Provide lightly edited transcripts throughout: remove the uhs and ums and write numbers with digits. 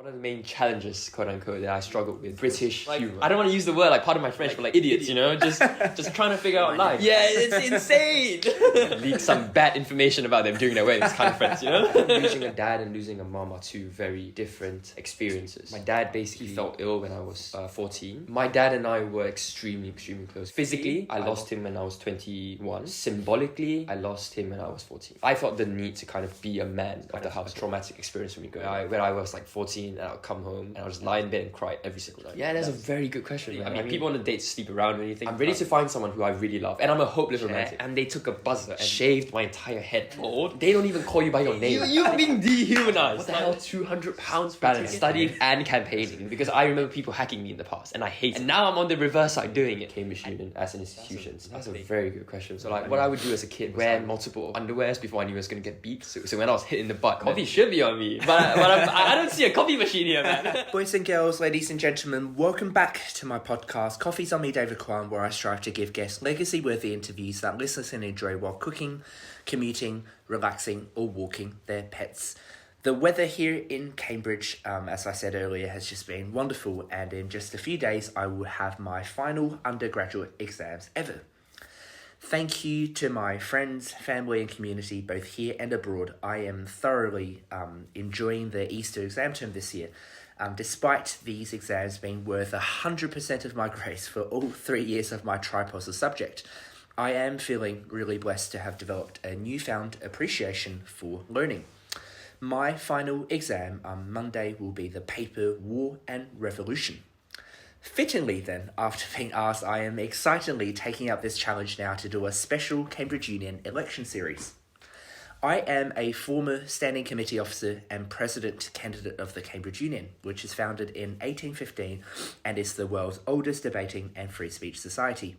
One of the main challenges, quote unquote, that I struggled with, British humor. I don't want to use the word, pardon my French, but idiots, just trying to figure out life. Yeah, it's insane! Leak some bad information about them during their weddings, kind of friends, Losing a dad and losing a mom are two very different experiences. My dad basically fell ill when I was 14. My dad and I were extremely, extremely close. Physically, I lost him when I was 21. Symbolically, I lost him when I was 14. I felt the need to kind of be a man of the house. A traumatic experience for me. When I was 14, and I'll come home and I'll just lie in bed and cry every single night. Yeah, that's a very good question. I mean, people on a date sleep around or anything. I'm ready to find someone who I really love, and I'm a hopeless romantic. And they took a buzzer and shaved my entire head bald. They don't even call you by your name. You're being dehumanized. What the hell? 200 pounds balance, studying and campaigning. Because I remember people hacking me in the past, and I hate it. And now I'm on the reverse side doing it. Cambridge Union as an institution. That's a very good question. So what I would do as a kid, wear multiple underwears before I knew I was going to get beeped. So when I was hit in the butt, coffee should be on me. But I don't see a coffee machine here, man. Boys and girls, ladies and gentlemen, welcome back to my podcast, Coffee's on me, David Quan, where I strive to give guests legacy-worthy interviews that listeners can enjoy while cooking, commuting, relaxing, or walking their pets. The weather here in Cambridge, as I said earlier, has just been wonderful, and in just a few days, I will have my final undergraduate exams ever. Thank you to my friends, family and community, both here and abroad. I am thoroughly enjoying the Easter exam term this year, despite these exams being worth 100% of my grades for all 3 years of my tripossal subject. I am feeling really blessed to have developed a newfound appreciation for learning. My final exam on Monday will be the paper War and Revolution. Fittingly then, after being asked, I am excitedly taking up this challenge now to do a special Cambridge Union election series. I am a former standing committee officer and president candidate of the Cambridge Union, which is founded in 1815 and is the world's oldest debating and free speech society.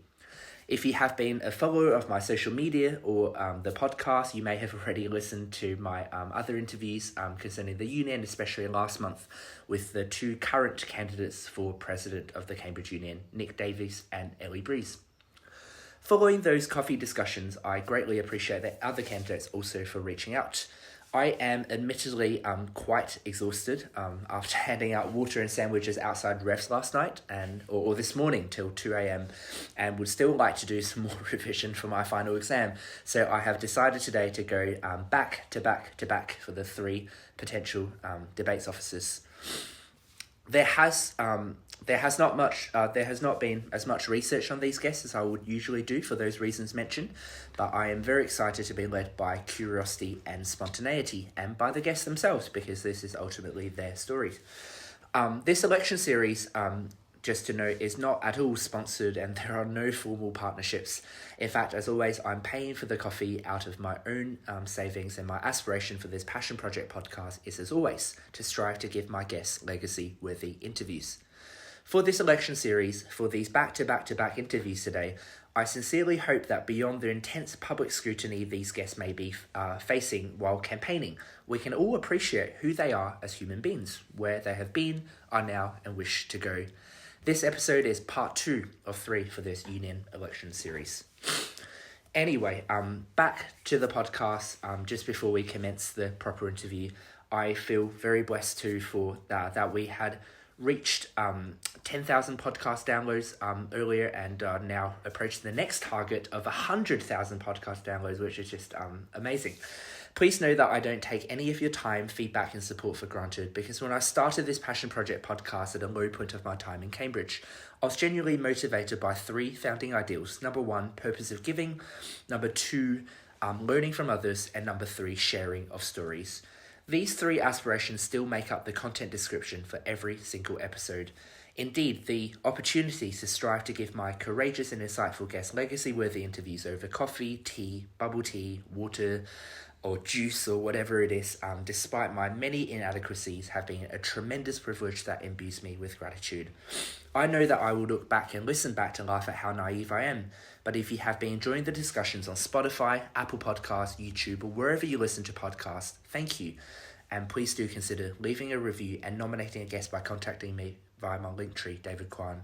If you have been a follower of my social media or the podcast, you may have already listened to my other interviews concerning the union, especially last month with the two current candidates for president of the Cambridge Union, Nick Davies and Ellie Breeze. Following those coffee discussions, I greatly appreciate the other candidates also for reaching out. I am admittedly quite exhausted after handing out water and sandwiches outside refs last night or this morning till 2 a.m. and would still like to do some more revision for my final exam. So I have decided today to go back to back for the 3 potential debates officers. There has not been as much research on these guests as I would usually do for those reasons mentioned, but I am very excited to be led by curiosity and spontaneity, and by the guests themselves, because this is ultimately their stories. This election series, just to note, is not at all sponsored, and there are no formal partnerships. In fact, as always, I'm paying for the coffee out of my own savings, and my aspiration for this Passion Project podcast is, as always, to strive to give my guests legacy-worthy interviews. For this election series, for these back-to-back interviews today, I sincerely hope that beyond the intense public scrutiny these guests may be facing while campaigning, we can all appreciate who they are as human beings, where they have been, are now, and wish to go. This episode is part 2 of 3 for this union election series. Anyway, back to the podcast. Just before we commence the proper interview, I feel very blessed too for that we had reached 10,000 podcast downloads earlier, and now approaching the next target of 100,000 podcast downloads, which is just amazing. Please know that I don't take any of your time, feedback and support for granted, because when I started this Passion Project podcast at a low point of my time in Cambridge, I was genuinely motivated by 3 founding ideals. Number 1, purpose of giving. Number 2, learning from others. And number 3, sharing of stories. These 3 aspirations still make up the content description for every single episode. Indeed, the opportunities to strive to give my courageous and insightful guests legacy-worthy interviews over coffee, tea, bubble tea, water, or juice, or whatever it is, despite my many inadequacies, have been a tremendous privilege that imbues me with gratitude. I know that I will look back and listen back to laugh at how naive I am, but if you have been enjoying the discussions on Spotify, Apple Podcasts, YouTube, or wherever you listen to podcasts, thank you. And please do consider leaving a review and nominating a guest by contacting me via my Linktree, David Quan.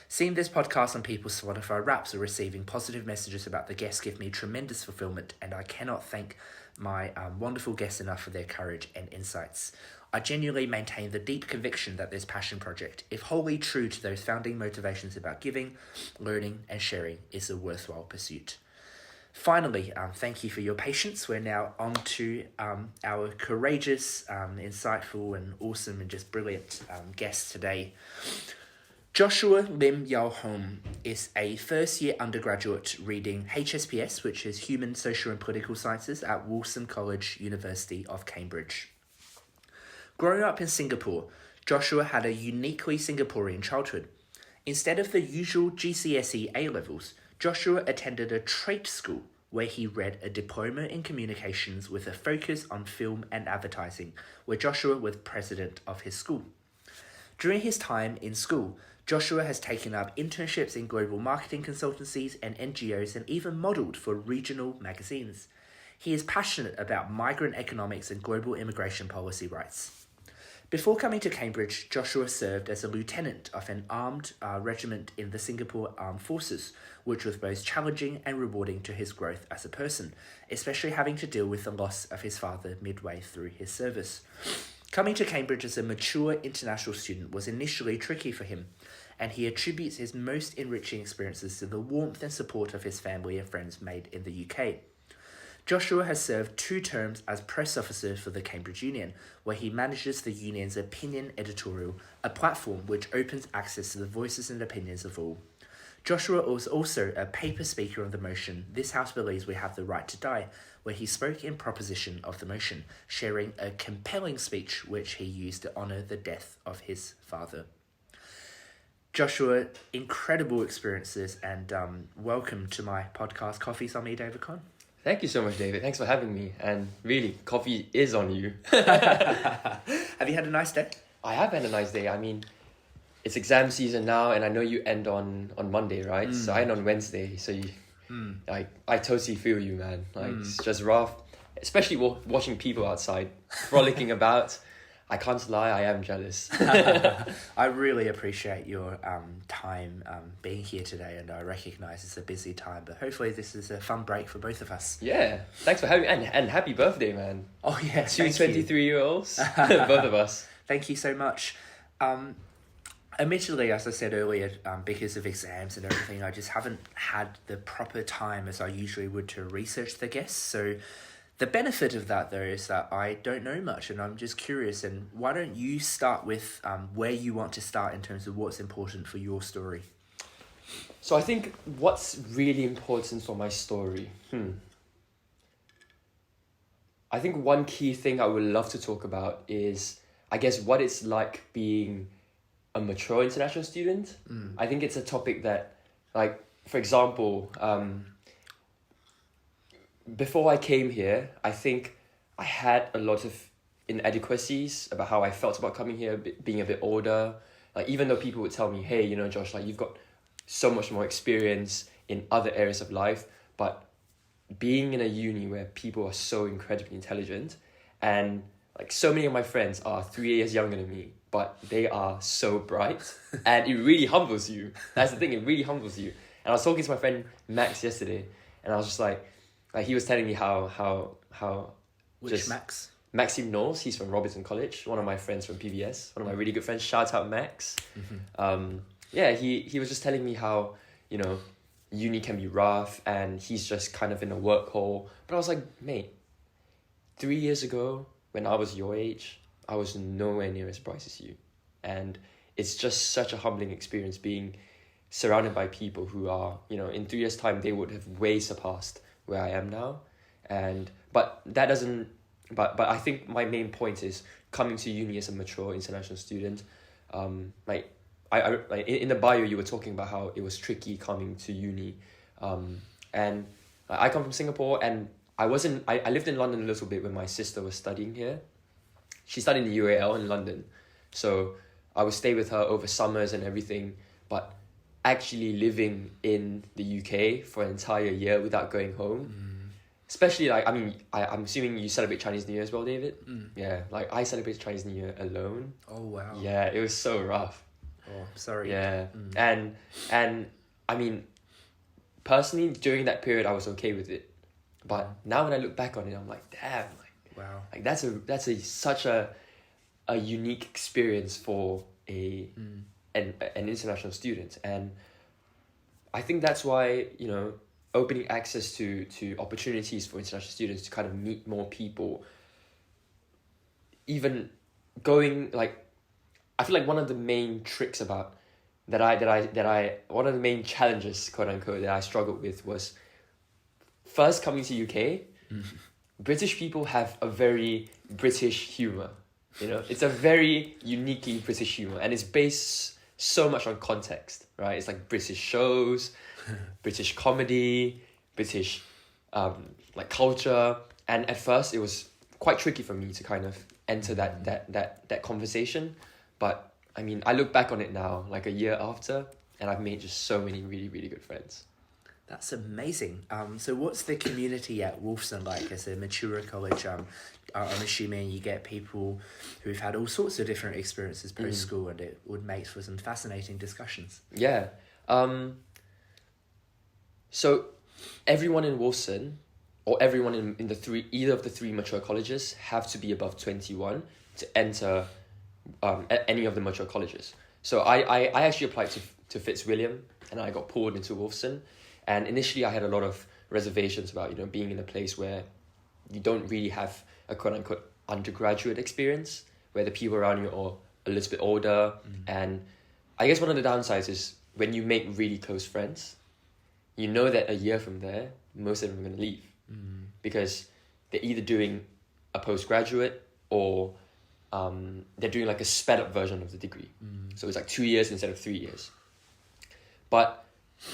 Seeing this podcast on people's Spotify Wraps or receiving positive messages about the guests give me tremendous fulfillment, and I cannot thank my wonderful guests enough for their courage and insights. I genuinely maintain the deep conviction that this passion project, if wholly true to those founding motivations about giving, learning, and sharing, is a worthwhile pursuit. Finally, thank you for your patience. We're now on to our courageous, insightful, and awesome and just brilliant guest today. Joshua Lim Yao Hong is a first-year undergraduate reading HSPS, which is Human, Social and Political Sciences at Wolfson College, University of Cambridge. Growing up in Singapore, Joshua had a uniquely Singaporean childhood. Instead of the usual GCSE A-levels, Joshua attended a trade school where he read a diploma in communications with a focus on film and advertising, where Joshua was president of his school. During his time in school, Joshua has taken up internships in global marketing consultancies and NGOs and even modelled for regional magazines. He is passionate about migrant economics and global immigration policy rights. Before coming to Cambridge, Joshua served as a lieutenant of an armed regiment in the Singapore Armed Forces, which was both challenging and rewarding to his growth as a person, especially having to deal with the loss of his father midway through his service. Coming to Cambridge as a mature international student was initially tricky for him, and he attributes his most enriching experiences to the warmth and support of his family and friends made in the UK. Joshua has served 2 terms as press officer for the Cambridge Union, where he manages the union's opinion-editorial, a platform which opens access to the voices and opinions of all. Joshua was also a paper speaker on the motion "This House Believes We Have the Right to Die," where he spoke in proposition of the motion, sharing a compelling speech which he used to honour the death of his father. Joshua, incredible experiences, and welcome to my podcast, Coffee's on Me, David Quan. Thank you so much, David. Thanks for having me. And really, coffee is on you. Have you had a nice day? I have had a nice day. I mean, it's exam season now, and I know you end on Monday, right? So I end on Wednesday. So I totally feel you, man. It's just rough, especially watching people outside frolicking about. I can't lie, I am jealous. I really appreciate your time being here today, and I recognise it's a busy time, but hopefully this is a fun break for both of us. Yeah, thanks for having me, and happy birthday, man. Oh yeah, 2 23-year-olds, both of us. Thank you so much. Admittedly, as I said earlier, because of exams and everything, I just haven't had the proper time as I usually would to research the guests, so the benefit of that, though, is that I don't know much, and I'm just curious. And why don't you start with where you want to start in terms of what's important for your story? So I think what's really important for my story, I think one key thing I would love to talk about is, I guess, what it's like being a mature international student. I think it's a topic that, like, for example, before I came here, I think I had a lot of inadequacies about how I felt about coming here, being a bit older. Like, even though people would tell me, hey, you know, Josh, like, you've got so much more experience in other areas of life, but being in a uni where people are so incredibly intelligent, and like so many of my friends are 3 years younger than me, but they are so bright, and it really humbles you. That's the thing, it really humbles you. And I was talking to my friend Max yesterday, and I was just like he was telling me how Which just Max? Maxime Knowles, he's from Robinson College, one of my friends from PBS, one of my really good friends. Shout out Max. He was just telling me how, you know, uni can be rough, and he's just kind of in a work hole. But I was like, mate, 3 years ago, when I was your age, I was nowhere near as bright as you. And it's just such a humbling experience being surrounded by people who are, you know, in 3 years' time, they would have way surpassed where I am now. But I think my main point is coming to uni as a mature international student. I in the bio you were talking about how it was tricky coming to uni, and I come from Singapore, and I lived in London a little bit when my sister was studying here. She studied in the UAL in London, so I would stay with her over summers and everything. But actually living in the UK for an entire year without going home, especially like, I mean, I'm assuming you celebrate Chinese New Year as well, David? Yeah, like I celebrated Chinese New Year alone. Oh wow. Yeah, it was so rough. Oh, sorry. Yeah. And I mean, personally, during that period I was okay with it, but now when I look back on it, I'm like, damn, like, wow, like that's such a a unique experience for an international student. And I think that's why, you know, opening access to opportunities for international students to kind of meet more people, even going, like, I feel like one of the main tricks about one of the main challenges, quote unquote, that I struggled with was first coming to UK. British people have a very British humor, you know, it's a very uniquely British humor, and it's based so much on context, right? It's like British shows, British comedy, British like culture, and at first it was quite tricky for me to kind of enter that conversation, but I mean, I look back on it now, like a year after, and I've made just so many really, really good friends. That's amazing. So what's the community at Wolfson like as a mature college? I'm assuming you get people who've had all sorts of different experiences post-school, and it would make for some fascinating discussions. Yeah. So everyone in Wolfson, or everyone in either of the three mature colleges, have to be above 21 to enter any of the mature colleges. So I actually applied to Fitzwilliam, and I got pulled into Wolfson. And initially I had a lot of reservations about, you know, being in a place where you don't really have a quote unquote undergraduate experience, where the people around you are a little bit older. And I guess one of the downsides is when you make really close friends, you know that a year from there, most of them are going to leave because they're either doing a postgraduate or they're doing like a sped up version of the degree. So it's like 2 years instead of 3 years. But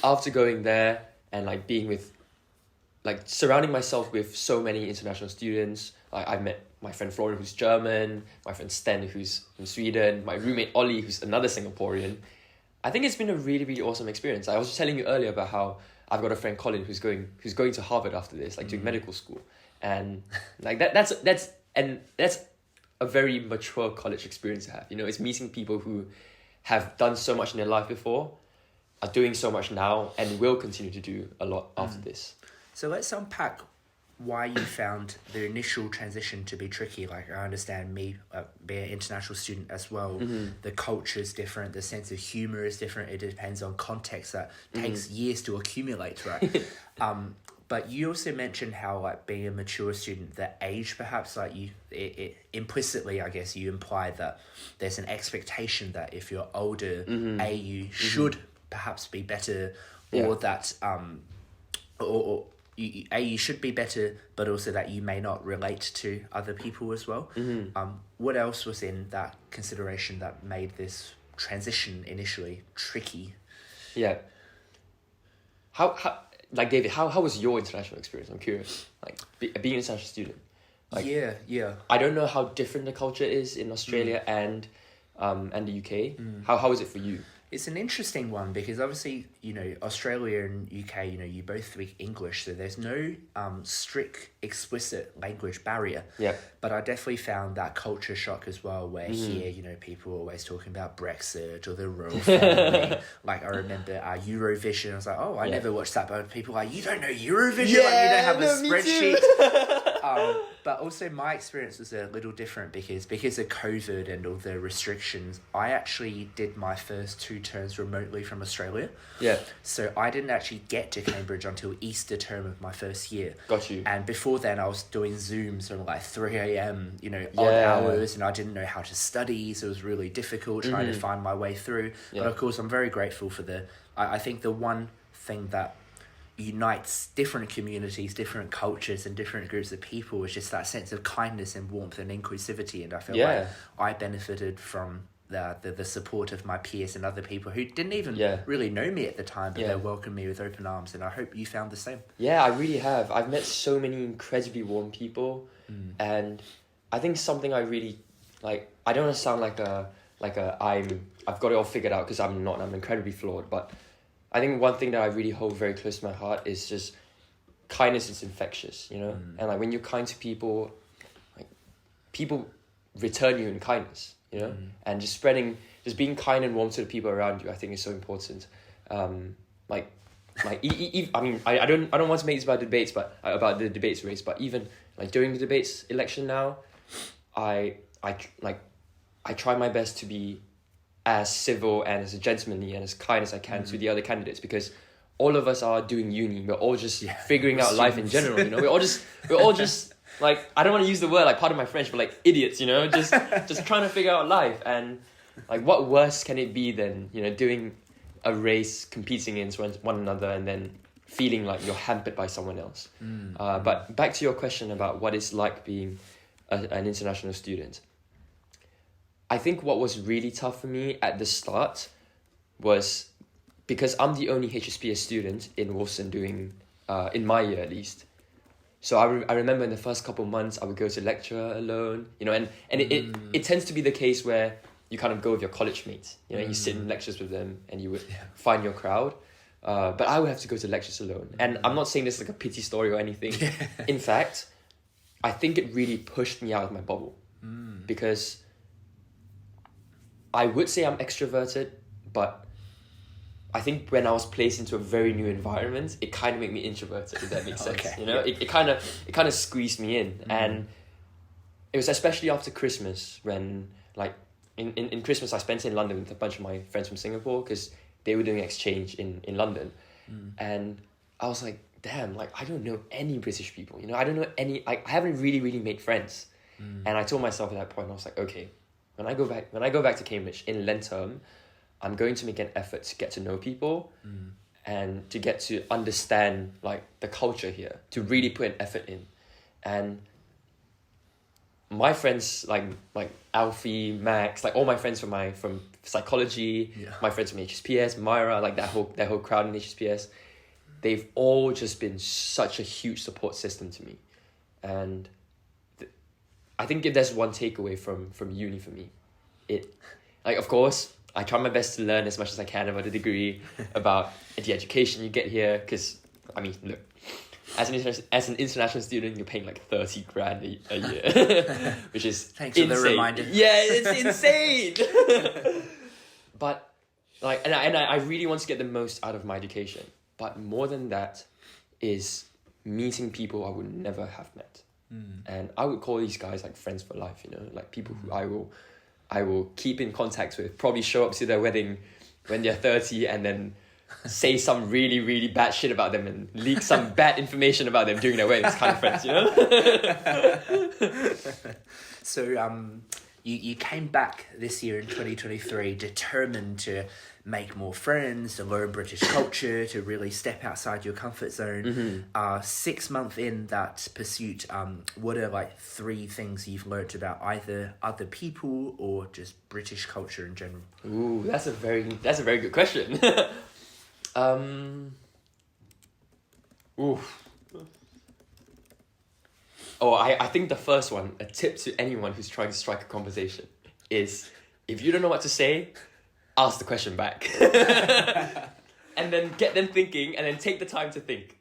after going there and like being with, like surrounding myself with so many international students, like I met my friend Florian, who's German, my friend Sten, who's from Sweden, my roommate Ollie, who's another Singaporean. I think it's been a really, really awesome experience. I was just telling you earlier about how I've got a friend Colin who's going to Harvard after this, like doing medical school, and like that's a very mature college experience to have. You know, it's meeting people who have done so much in their life before, are doing so much now, and will continue to do a lot after this. So let's unpack why you found the initial transition to be tricky. Like, I understand me being an international student as well. The culture is different. The sense of humor is different. It depends on context that takes years to accumulate, right? But you also mentioned how, like, being a mature student, the age perhaps, like, it implicitly, I guess, you imply that there's an expectation that if you're older, you should perhaps be better, or that you should be better, but also that you may not relate to other people as well. What else was in that consideration that made this transition initially tricky? Yeah. How like, David, how was your international experience? I'm curious. Like, being an international student. Like, yeah. I don't know how different the culture is in Australia and the UK. How is it for you? It's an interesting one because obviously, you know, Australia and UK, you know, you both speak English, so there's no strict, explicit language barrier. Yeah. But I definitely found that culture shock as well, where here, you know, people are always talking about Brexit or the royal family. Like, I remember Eurovision. I was like, I never watched that, but people are like, you don't know Eurovision? Like, you don't have a spreadsheet. But also my experience was a little different because of COVID and all the restrictions. I actually did my first 2 terms remotely from Australia. Yeah. So I didn't actually get to Cambridge until Easter term of my first year. Got you. And before then I was doing Zooms from like 3 a.m, you know, odd hours, and I didn't know how to study, so it was really difficult trying to find my way through. Yeah. But of course I'm very grateful for I think the one thing that unites different communities, different cultures, and different groups of people is just that sense of kindness and warmth and inclusivity. And I feel like I benefited from the support of my peers and other people who didn't even really know me at the time, but they welcomed me with open arms, and I hope you found the same. Yeah, I really have. I've met so many incredibly warm people, and I think something I really like. I don't want to sound like I've got it all figured out, because I'm not. I'm incredibly flawed, but I think one thing that I really hold very close to my heart is just kindness is infectious, you know? And like when you're kind to people, like people return you in kindness, you know? And just being kind and warm to the people around you, I think is so important. I mean, I don't want to make this about debates, but about the debates race, but even like during the debates election now, I I try my best to be as civil and as gentlemanly and as kind as I can to the other candidates, because all of us are doing uni. We're all just figuring out life in general, you know. We're all just like, I don't want to use the word, like, pardon my French, but like idiots, you know, just trying to figure out life. And like, what worse can it be than, you know, doing a race, competing against one another, and then feeling like you're hampered by someone else. But back to your question about what it's like being an international student. I think what was really tough for me at the start was because I'm the only HSPS student in Wolfson doing, in my year at least. So I remember in the first couple of months, I would go to lecture alone, you know, and it tends to be the case where you kind of go with your college mates, you know, you sit in lectures with them and you would find your crowd. But I would have to go to lectures alone. And I'm not saying this like a pity story or anything. In fact, I think it really pushed me out of my bubble because I would say I'm extroverted, but I think when I was placed into a very new environment, it kind of made me introverted, if that makes sense. Okay. You know, it kind of squeezed me in. And it was especially after Christmas when, like, in Christmas, I spent it in London with a bunch of my friends from Singapore because they were doing exchange in London. And I was like, damn, like, I don't know any British people, you know, I don't know any, I haven't really made friends. And I told myself at that point, I was like, okay, when I go back to Cambridge in Lent term, I'm going to make an effort to get to know people and to get to understand like the culture here, to really put an effort in. And my friends like Alfie, Max, like all my friends from psychology, my friends from HSPS, Myra, like that whole crowd in HSPS, they've all just been such a huge support system to me. And I think if there's one takeaway from uni for me, like, of course, I try my best to learn as much as I can about the degree, about the education you get here, because, I mean, look, as an international student, you're paying like 30 grand a year, which is Thanks insane. for the reminder. Yeah, it's insane. But like, and I really want to get the most out of my education. But more than that is meeting people I would never have met. And I would call these guys like friends for life, you know, like people who I will keep in contact with, probably show up to their wedding when they're 30 and then say some really, really bad shit about them and leak some bad information about them during their weddings, kind of friends, you know? So you came back this year in 2023 determined to make more friends, to learn British culture, to really step outside your comfort zone. 6 months in that pursuit, what are like 3 things you've learned about either other people or just British culture in general? Ooh, that's a very good question. I think the first one, a tip to anyone who's trying to strike a conversation, is if you don't know what to say, ask the question back. And then get them thinking, and then take the time to think.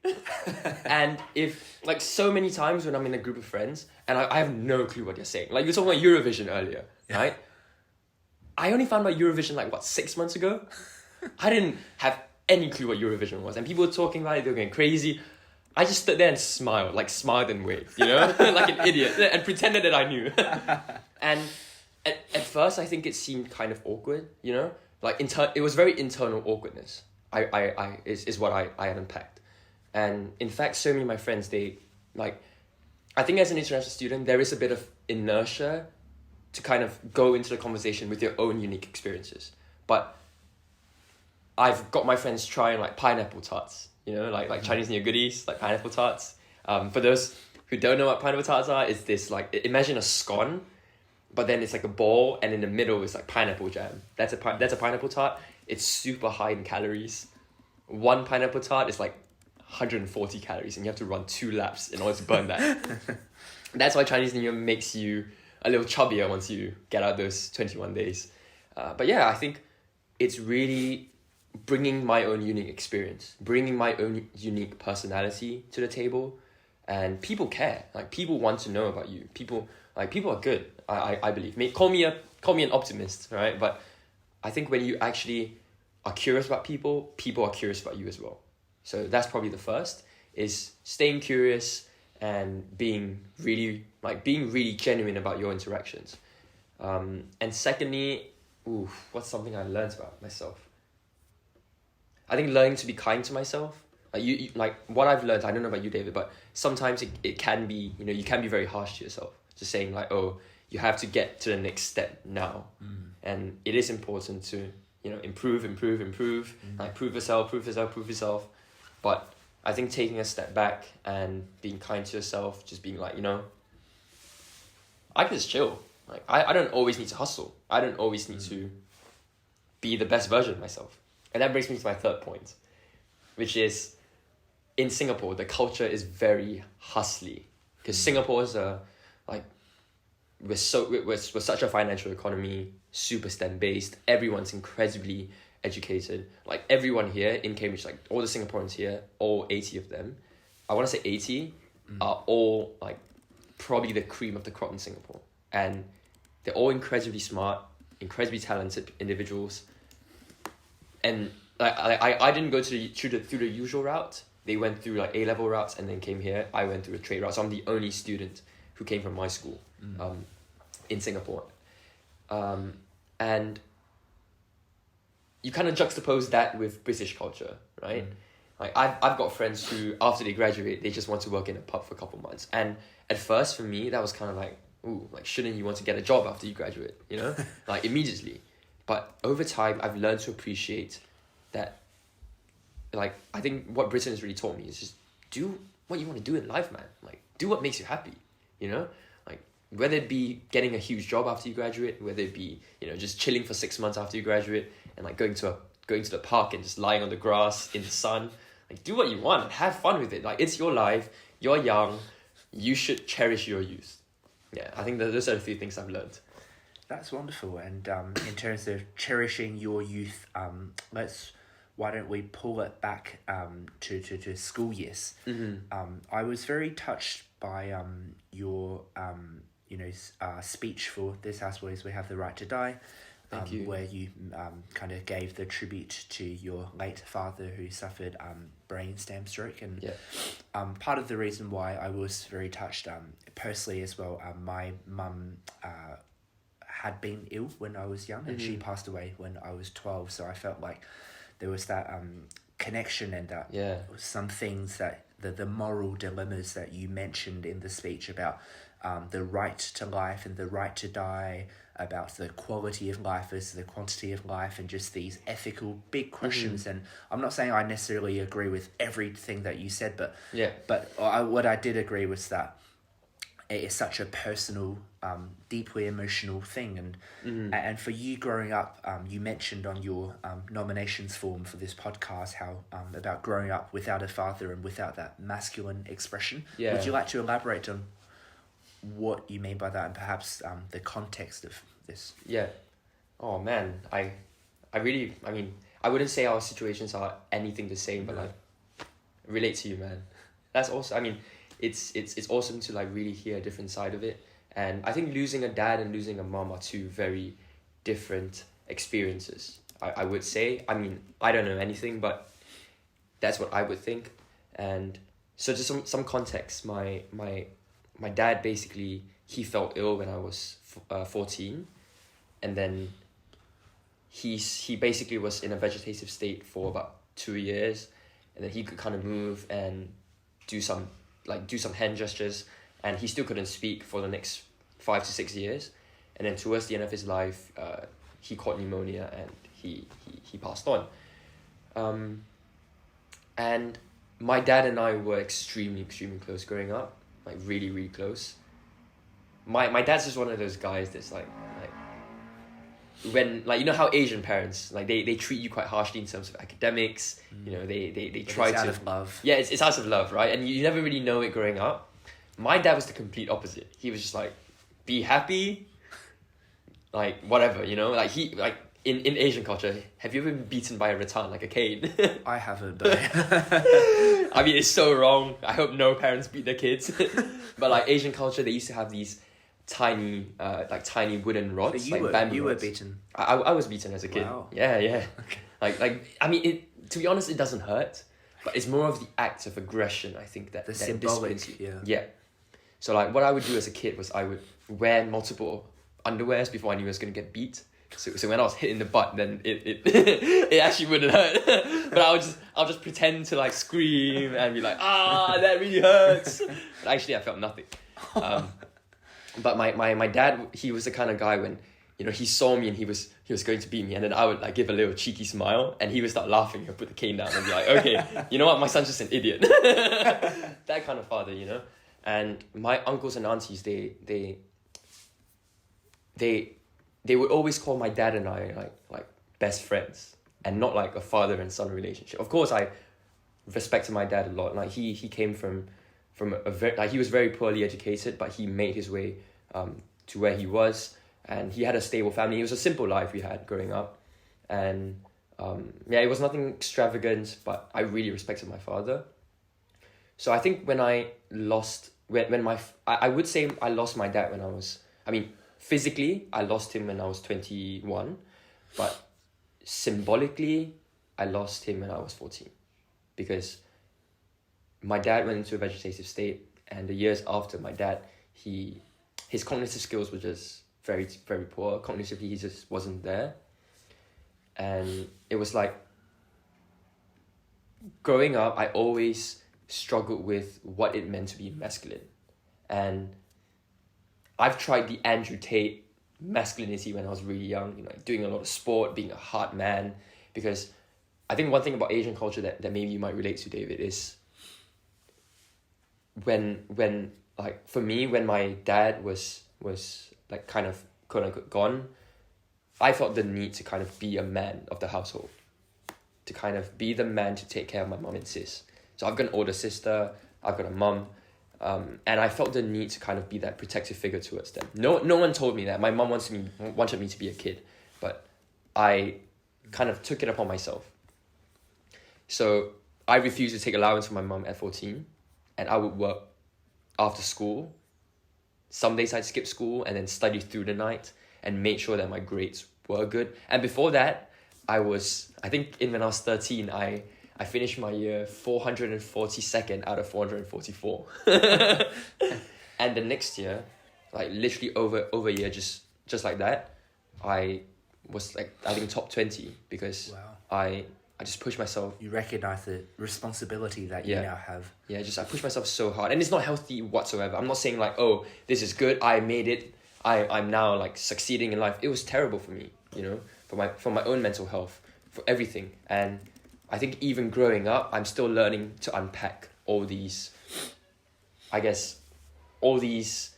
And if, like, so many times when I'm in a group of friends, and I have no clue what you're saying. Like, you were talking about Eurovision earlier, right? I only found out Eurovision, 6 months ago? I didn't have any clue what Eurovision was. And people were talking about it, they were going crazy. I just stood there and smiled and waved, you know? Like an idiot, and pretended that I knew. And at first, I think it seemed kind of awkward, you know? Like, it was very internal awkwardness. Is what I had unpacked. And in fact, so many of my friends, they, like, I think as an international student, there is a bit of inertia to kind of go into the conversation with your own unique experiences. But I've got my friends trying, like, pineapple tarts, you know, like Chinese New Year goodies, like pineapple tarts. For those who don't know what pineapple tarts are, it's this, like, imagine a scone, but then it's like a ball, and in the middle is like pineapple jam. That's a pineapple tart. It's super high in calories. One pineapple tart is like 140 calories, and you have to run 2 laps in order to burn that. That's why Chinese New Year makes you a little chubbier once you get out those 21 days. But yeah, I think it's really bringing my own unique experience, bringing my own unique personality to the table, and people care. Like, people want to know about you. People are good. I believe. Call me an optimist, right? But I think when you actually are curious about people, people are curious about you as well. So that's probably the first, is staying curious and being really genuine about your interactions. And secondly, what's something I learned about myself? I think learning to be kind to myself. You like what I've learned, I don't know about you, David, but sometimes it can be, you can be very harsh to yourself. Just saying like, oh, you have to get to the next step now. And it is important to, improve, like prove yourself. But I think taking a step back and being kind to yourself, just being like, I can just chill. Like I don't always need to hustle. I don't always need to be the best version of myself. And that brings me to my third point, which is in Singapore, the culture is very hustly. Because Singapore is we're such a financial economy, super STEM based. Everyone's incredibly educated. Like everyone here in Cambridge, like all the Singaporeans here, all 80 of them, I want to say 80, are all like probably the cream of the crop in Singapore. And they're all incredibly smart, incredibly talented individuals. And I didn't go through the usual route. They went through like A-level routes and then came here. I went through a trade route. So I'm the only student who came from my school in Singapore. And you kind of juxtapose that with British culture, right? Like I've got friends who, after they graduate, they just want to work in a pub for a couple months. And at first, for me, that was kind of like, shouldn't you want to get a job after you graduate, like immediately? But over time, I've learned to appreciate that. Like, I think what Britain has really taught me is just do what you want to do in life, man. Like, do what makes you happy, Like, whether it be getting a huge job after you graduate, whether it be, just chilling for 6 months after you graduate and like going to the park and just lying on the grass in the sun. Like, do what you want and have fun with it. Like, it's your life. You're young. You should cherish your youth. Yeah, I think those are the few things I've learned. That's wonderful. And in terms of cherishing your youth, why don't we pull it back to school years? I was very touched by your speech for This House Boys We Have the Right to Die. Thank you. Where you kind of gave the tribute to your late father who suffered brain stem stroke. And part of the reason why I was very touched personally as well, my mum had been ill when I was young and she passed away when I was 12. So I felt like there was that connection and that some things that the moral dilemmas that you mentioned in the speech about the right to life and the right to die, about the quality of life versus the quantity of life, and just these ethical big questions. And I'm not saying I necessarily agree with everything that you said, but what I did agree was that it is such a personal, deeply emotional thing. And for you growing up, you mentioned on your nominations form for this podcast how about growing up without a father and without that masculine expression. Would you like to elaborate on what you mean by that and perhaps the context of this? Oh man, I wouldn't say our situations are anything the same, but like relate to you, man. That's also, it's awesome to like really hear a different side of it. And I think losing a dad and losing a mom are two very different experiences, I would say. I don't know anything, but that's what I would think. And so just some context, my dad basically, he felt ill when I was 14, and then he basically was in a vegetative state for about 2 years, and then he could kind of move and do some hand gestures, and he still couldn't speak for the next 5 to 6 years. And then towards the end of his life, he caught pneumonia and he passed on. And my dad and I were extremely close growing up, like really, really close. My dad's just one of those guys that's like when, like, how Asian parents, like they treat you quite harshly in terms of academics. They try to, out of love. Yeah, it's out of love, right? And you never really know it growing up. My dad was the complete opposite. He was just like, be happy, like whatever, like he, like in Asian culture, have you ever been beaten by a rattan, like a cane? I haven't, but it's so wrong. I hope no parents beat their kids. But like Asian culture, they used to have these tiny wooden rods, so like bamboo you rods. were beaten? I was beaten as a kid. Wow. Yeah. It, to be honest, it doesn't hurt, but it's more of the act of aggression, I think, that symbolic, disciplines you. Yeah. So like what I would do as a kid was I would wear multiple underwears before I knew I was gonna get beat. So when I was hit in the butt, then it it actually wouldn't hurt. But I'll just pretend to like scream and be like, that really hurts. But actually I felt nothing. But my dad, he was the kind of guy when, you know, he saw me and he was going to beat me, and then I would like give a little cheeky smile and he would start laughing and put the cane down and be like, okay, you know what, my son's just an idiot. That kind of father, you know. And my uncles and aunties, they would always call my dad and I like best friends, and not like a father and son relationship. Of course, I respected my dad a lot. Like he came from a very, like, he was very poorly educated, but he made his way to where he was, and he had a stable family. It was a simple life we had growing up, and it was nothing extravagant, but I really respected my father. So I think when I lost, I would say I lost my dad when I was, physically, I lost him when I was 21, but symbolically, I lost him when I was 14, because my dad went into a vegetative state, and the years after, my dad, his cognitive skills were just very, very poor. Cognitively, he just wasn't there. And it was like, growing up, I always struggled with what it meant to be masculine. And I've tried the Andrew Tate masculinity when I was really young, you know, doing a lot of sport, being a hard man, because I think one thing about Asian culture that maybe you might relate to, David, is when like, for me, when my dad was like kind of quote unquote gone, I felt the need to kind of be a man of the household, to kind of be the man to take care of my mom and sis. So I've got an older sister, I've got a mum, and I felt the need to kind of be that protective figure towards them. No one told me that. My mum wanted me to be a kid, but I kind of took it upon myself. So I refused to take allowance from my mum at 14, and I would work after school. Some days I'd skip school and then study through the night and make sure that my grades were good. And before that, when I was 13, I finished my year 442nd out of 444. And the next year, like literally over a year, just like that, I was like, I think top 20, because I just pushed myself. You recognize the responsibility that you now have. Yeah, I pushed myself so hard. And it's not healthy whatsoever. I'm not saying like, oh, this is good, I made it, I'm now like succeeding in life. It was terrible for me, you know, for my own mental health, for everything. And I think even growing up, I'm still learning to unpack all these, I don't want to use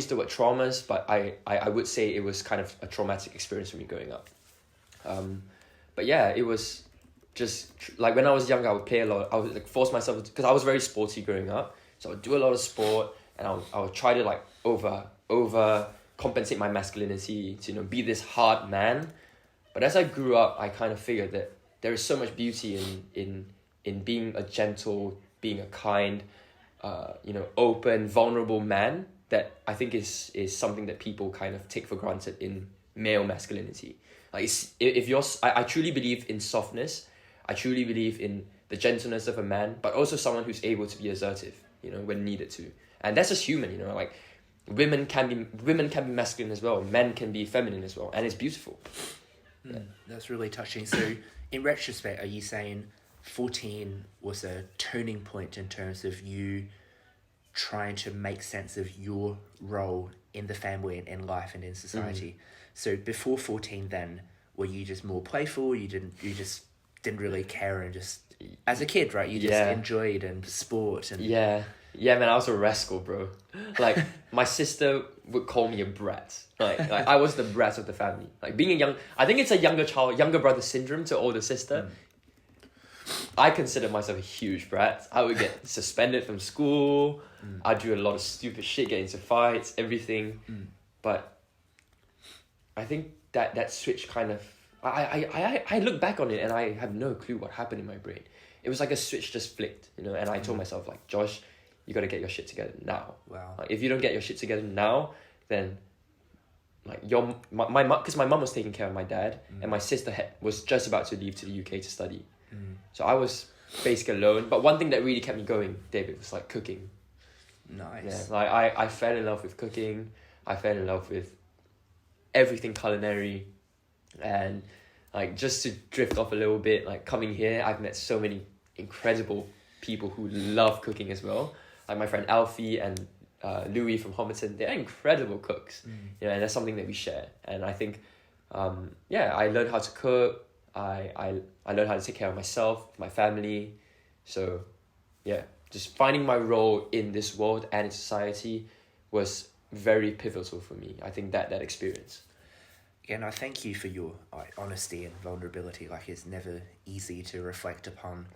the word traumas, but I would say it was kind of a traumatic experience for me growing up. But yeah, it was just like when I was younger, I would play a lot. I would like force myself, because I was very sporty growing up. So I would do a lot of sport, and I would try to like over compensate my masculinity to, you know, be this hard man. But as I grew up, I kind of figured that there is so much beauty in being a gentle, being a kind, open, vulnerable man, that I think is something that people kind of take for granted in male masculinity. Like, I truly believe in softness. I truly believe in the gentleness of a man, but also someone who's able to be assertive, you know, when needed to. And that's just human, you know, like women can be masculine as well. Men can be feminine as well. And it's beautiful. Yeah. That's really touching. So in retrospect, are you saying 14 was a turning point in terms of you trying to make sense of your role in the family and in life and in society? Mm-hmm. So before 14 then, were you just more playful? You just didn't really care, and just, as a kid, right? You just enjoyed and sport and... Yeah, man, I was a rascal, bro. Like, my sister would call me a brat. Like I was the brat of the family. Like, I think it's a younger brother syndrome to older sister. I consider myself a huge brat. I would get suspended from school. I'd do a lot of stupid shit, get into fights, everything. But I think that switch kind of... I look back on it and I have no clue what happened in my brain. It was like a switch just flicked, you know, and I told myself, like, Josh, you got to get your shit together now. Wow. Like, if you don't get your shit together now, then like my mom, because my mom was taking care of my dad, and my sister was just about to leave to the UK to study. So I was basically alone. But one thing that really kept me going, David, was like cooking. Nice. Yeah, like I fell in love with cooking. I fell in love with everything culinary, and like just to drift off a little bit, like coming here, I've met so many incredible people who love cooking as well. Like my friend Alfie and Louis from Homerton, they're incredible cooks. You know, and that's something that we share. And I think, I learned how to cook. I learned how to take care of myself, my family. So, yeah, just finding my role in this world and in society was very pivotal for me. I think that experience. Again, I thank you for your honesty and vulnerability. Like, it's never easy to reflect upon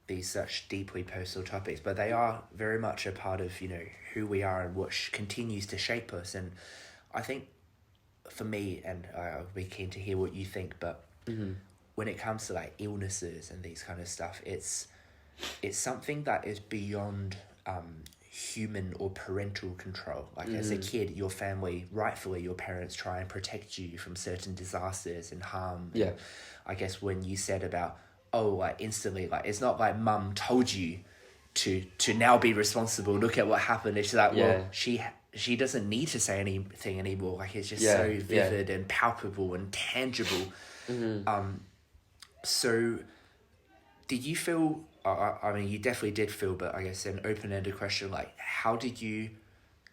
these such deeply personal topics, but they are very much a part of, you know, who we are and what continues to shape us. And I think for me, and I'll be keen to hear what you think, but when it comes to like illnesses and these kind of stuff, it's something that is beyond human or parental control. Like as a kid, your family, rightfully your parents try and protect you from certain disasters and harm. Yeah. And I guess when you said about, like instantly, like it's not like mum told you to now be responsible, look at what happened. It's like, well, she doesn't need to say anything anymore. Like it's just so vivid and palpable and tangible. So did you feel, I mean, you definitely did feel, but I guess an open-ended question, like how did you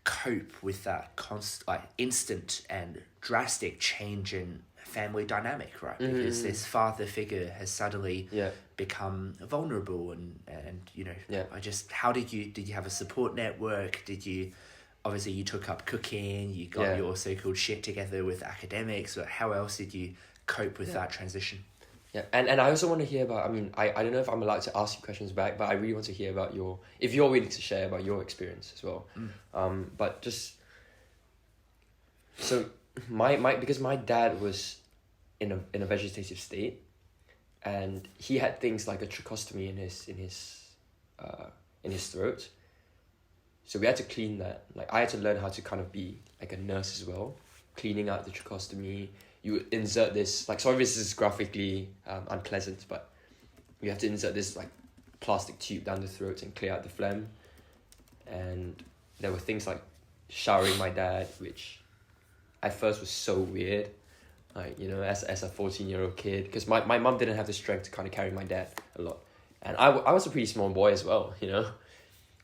cope with that instant and drastic change in family dynamic, right? Because this father figure has suddenly become vulnerable and you know, how did you have a support network? Obviously you took up cooking, you got your so-called shit together with academics, but how else did you cope with that transition? Yeah, and I also want to hear about, I mean, I don't know if I'm allowed to ask you questions back, but I really want to hear about if you're willing to share about your experience as well. But just, so because my dad was in a vegetative state, and he had things like a tracheostomy in his throat. So we had to clean that. Like I had to learn how to kind of be like a nurse as well, cleaning out the tracheostomy. You would insert this, like, sorry if this is graphically unpleasant, but you have to insert this like plastic tube down the throat and clear out the phlegm. And there were things like showering my dad, which at first was so weird. Like, you know, as a 14-year-old kid, because my mum didn't have the strength to kind of carry my dad a lot. And I was a pretty small boy as well, you know.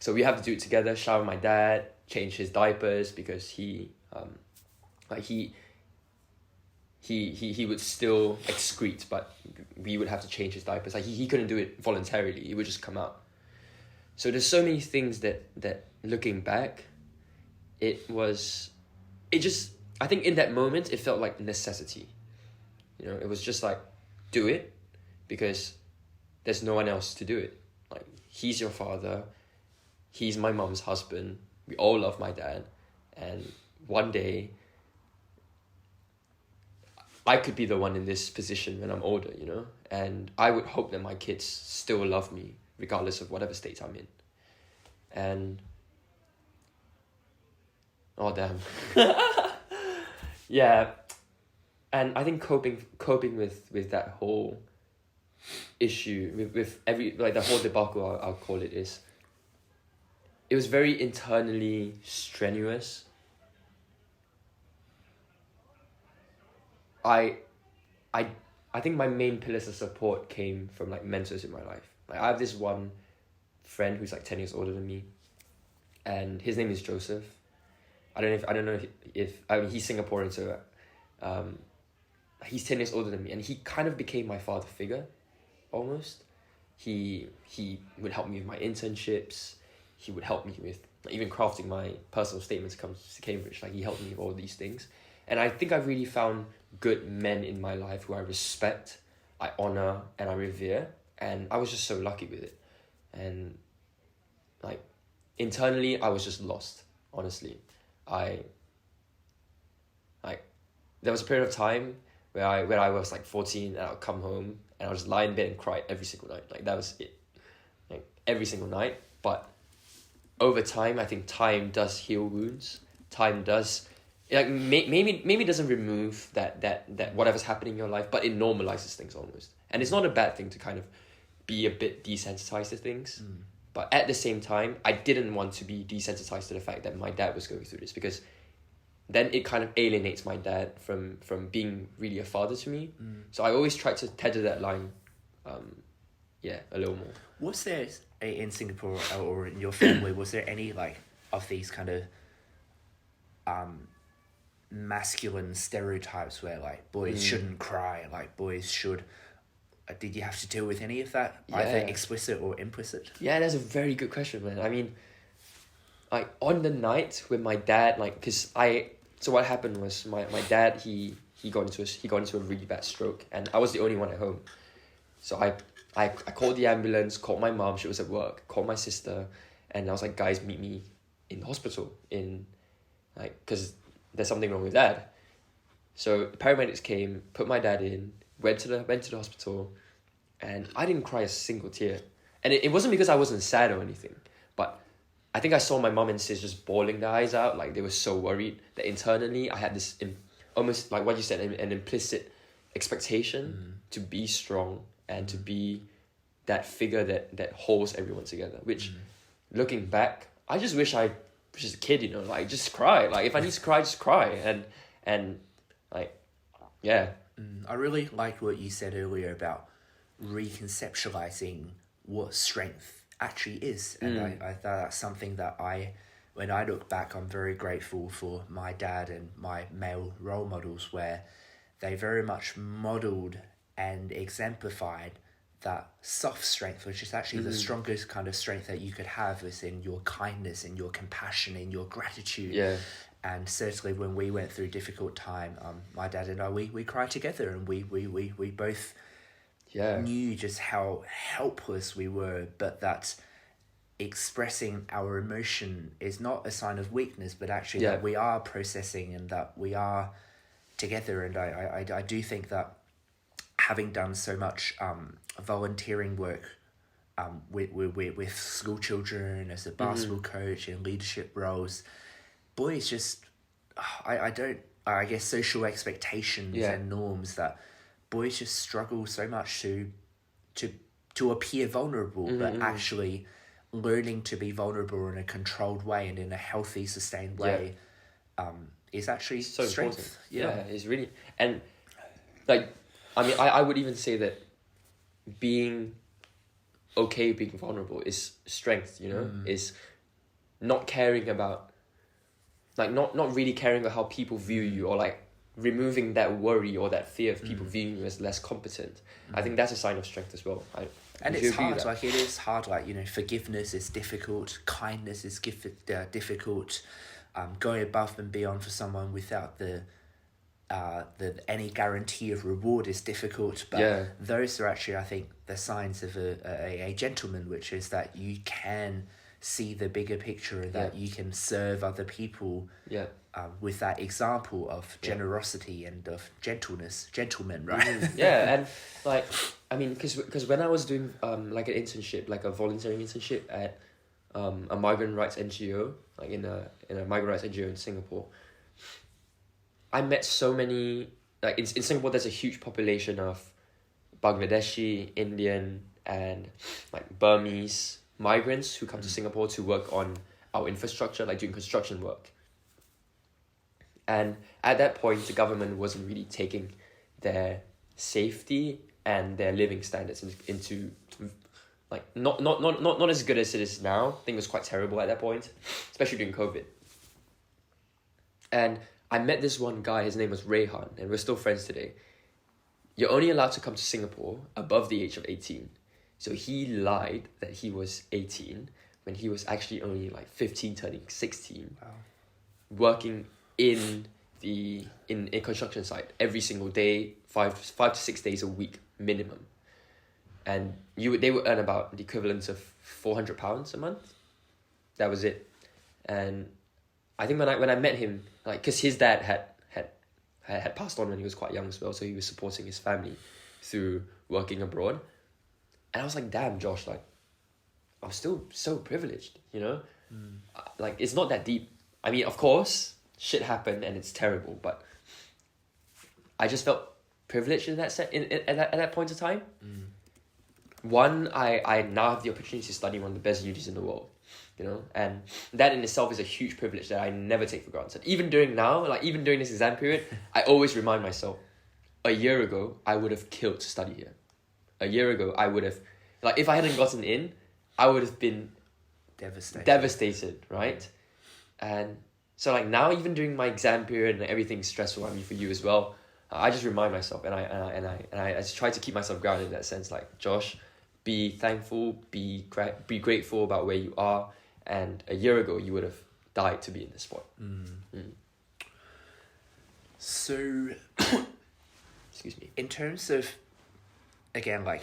So we have to do it together, shower my dad, change his diapers, because he would still excrete, but we would have to change his diapers. Like he couldn't do it voluntarily, it would just come out. So there's so many things that looking back, I think in that moment, it felt like necessity. You know, it was just like, do it, because there's no one else to do it. Like, he's your father, he's my mom's husband, we all love my dad, and one day, I could be the one in this position when I'm older, you know? And I would hope that my kids still love me, regardless of whatever state I'm in. And, oh damn. Yeah, and I think coping with that whole issue, with every, like the whole debacle, I'll call it, it was very internally strenuous. I think my main pillars of support came from like mentors in my life. Like I have this one friend who's like 10 years older than me, and his name is Joseph. I don't know if I mean, he's Singaporean, so he's 10 years older than me, and he kind of became my father figure, almost. He would help me with my internships. He would help me with even crafting my personal statements to come to Cambridge. Like he helped me with all these things, and I think I've really found good men in my life who I respect, I honor, and I revere, and I was just so lucky with it. And like internally, I was just lost, honestly. There was a period of time where I was like 14 and I would come home and I would just lie in bed and cry every single night. Like that was it. Like every single night. But over time, I think time does heal wounds. Time does, like maybe doesn't remove that whatever's happening in your life, but it normalizes things almost. And it's not a bad thing to kind of be a bit desensitized to things. But at the same time, I didn't want to be desensitized to the fact that my dad was going through this, because then it kind of alienates my dad from being really a father to me. So I always tried to tether that line, a little more. Was there, in Singapore or in your family, was there any like of these kind of masculine stereotypes where like boys shouldn't cry, like boys should... Did you have to deal with any of that, either explicit or implicit? Yeah, that's a very good question, man. I mean, like on the night with my dad, like, so what happened was my dad, he got into a really bad stroke, and I was the only one at home. So I called the ambulance, called my mom, she was at work, called my sister, and I was like, guys, meet me in the hospital, because there's something wrong with Dad. So the paramedics came, put my dad in, went to the hospital, and I didn't cry a single tear. And it wasn't because I wasn't sad or anything, but I think I saw my mom and sis just bawling their eyes out, like they were so worried that internally I had this almost like what you said, an implicit expectation to be strong and to be that figure that holds everyone together, which looking back, I just wish I was just a kid, you know, like just cry. Like if I need to cry, just cry. And like, yeah. I really liked what you said earlier about reconceptualizing what strength actually is. And I thought that's something that when I look back, I'm very grateful for my dad and my male role models, where they very much modeled and exemplified that soft strength, which is actually the strongest kind of strength that you could have, is in your kindness, in your compassion, in your gratitude. Yeah. And certainly when we went through difficult time, my dad and I, we cried together, and we both knew just how helpless we were, but that expressing our emotion is not a sign of weakness, but actually that we are processing and that we are together. And I do think that having done so much volunteering work with school children as a basketball coach and leadership roles, boys just, I guess social expectations and norms, that boys just struggle so much to appear vulnerable, but actually learning to be vulnerable in a controlled way and in a healthy, sustained way is actually so strength. Important. Yeah, it's really, and like, I mean, I would even say that being okay being vulnerable is strength, you know, is not caring about, like not really caring about how people view you, or like removing that worry or that fear of people viewing you as less competent. I think that's a sign of strength as well. And it's hard, like it is hard, like, you know, forgiveness is difficult, kindness is difficult, going above and beyond for someone without the any guarantee of reward is difficult, but those are actually, I think, the signs of a gentleman, which is that you can see the bigger picture, that you can serve other people with that example of generosity and of gentlemen, right? And like, I mean, because when I was doing like an internship, like a volunteering internship at a migrant rights NGO, like in a migrant rights NGO in Singapore, I met so many, like in Singapore there's a huge population of Bangladeshi, Indian, and like Burmese migrants who come to Singapore to work on our infrastructure, like doing construction work. And at that point, the government wasn't really taking their safety and their living standards into like not as good as it is now. I think it was quite terrible at that point, especially during COVID. And I met this one guy, his name was Rayhan, and we're still friends today. You're only allowed to come to Singapore above the age of 18. So he lied that he was 18 when he was actually only like 15, turning 16. Wow. Working in a construction site every single day, 5 to 6 days a week minimum. And they would earn about the equivalent of £400 a month. That was it. And I think when I met him, like, because his dad had passed on when he was quite young as well, so he was supporting his family through working abroad. And I was like, damn, Josh, like, I'm still so privileged, you know? Like, it's not that deep. I mean, of course, shit happened and it's terrible, but I just felt privileged in that at that point of time. one, I now have the opportunity to study one of the best unis in the world, you know, and that in itself is a huge privilege that I never take for granted. Even during this exam period, I always remind myself, a year ago, I would have killed to study here. A year ago, I would have, like, if I hadn't gotten in, I would have been devastated, right? And so, like, now, even during my exam period and everything's stressful, I mean, for you as well, I just remind myself, and I just try to keep myself grounded in that sense. Like, Josh, be thankful, be grateful about where you are, and a year ago you would have died to be in this sport. So, excuse me. In terms of, again, like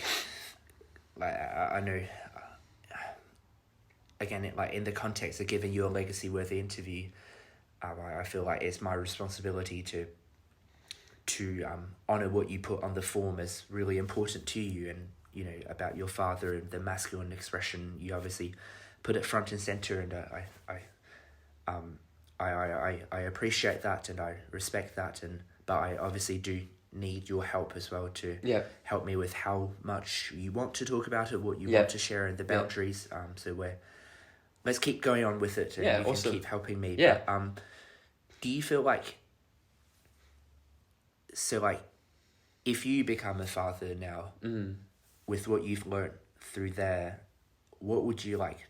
I know, again, in the context of giving you a legacy-worthy interview, I feel like it's my responsibility to honour what you put on the form as really important to you, and, you know, about your father and the masculine expression. You obviously put it front and centre, and I appreciate that, and I respect that, but I obviously do need your help as well to help me with how much you want to talk about it, what you want to share, and the boundaries. So let's keep going on with it, and you awesome. can keep helping me. Yeah. But, do you feel like, so, like, if you become a father now, with what you've learned through there, what would you, like,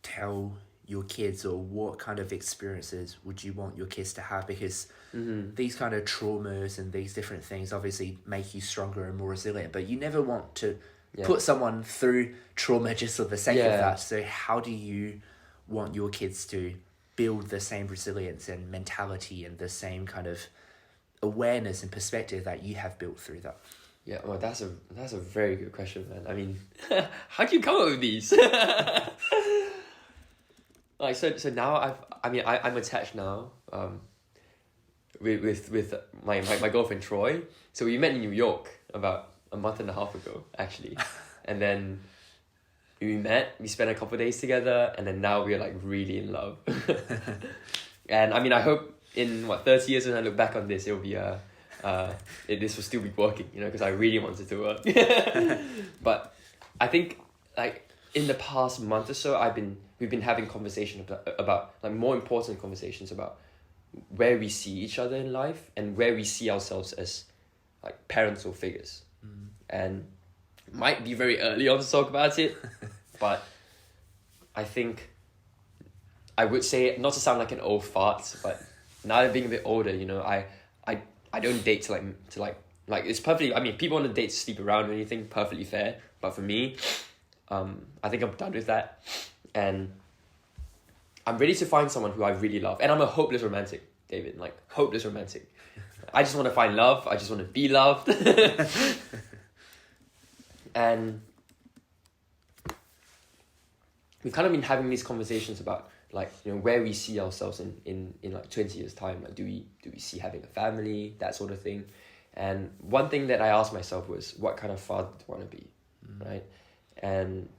tell your kids, or what kind of experiences would you want your kids to have? Because these kind of traumas and these different things obviously make you stronger and more resilient, but you never want to put someone through trauma just for the sake of that. So how do you want your kids to build the same resilience and mentality and the same kind of awareness and perspective that you have built through that? Yeah, well, that's a very good question, man. I mean, how do you come up with these? Like, so now I'm attached now, with my girlfriend Troy. So we met in New York about a month and a half ago, actually, and then we spent a couple of days together, and then now we're, like, really in love. And I mean, I hope in 30 years when I look back on this, it'll be this will still be working, you know, because I really want it to work. But I think, like, in the past month or so, we've been having conversations about like, more important conversations about where we see each other in life and where we see ourselves as, like, parental figures. And it might be very early on to talk about it, but I think I would say, not to sound like an old fart, but now that being a bit older, you know, I don't date to like it's perfectly, I mean, people want to date to sleep around or anything, perfectly fair, but for me, I think I'm done with that, and I'm ready to find someone who I really love. And I'm a hopeless romantic, David, like, hopeless romantic. I just want to find love, I just want to be loved. And we've kind of been having these conversations about, like, you know, where we see ourselves in like 20 years time. Like, do we see having a family, that sort of thing. And one thing that I asked myself was, what kind of father do I want to be, right? And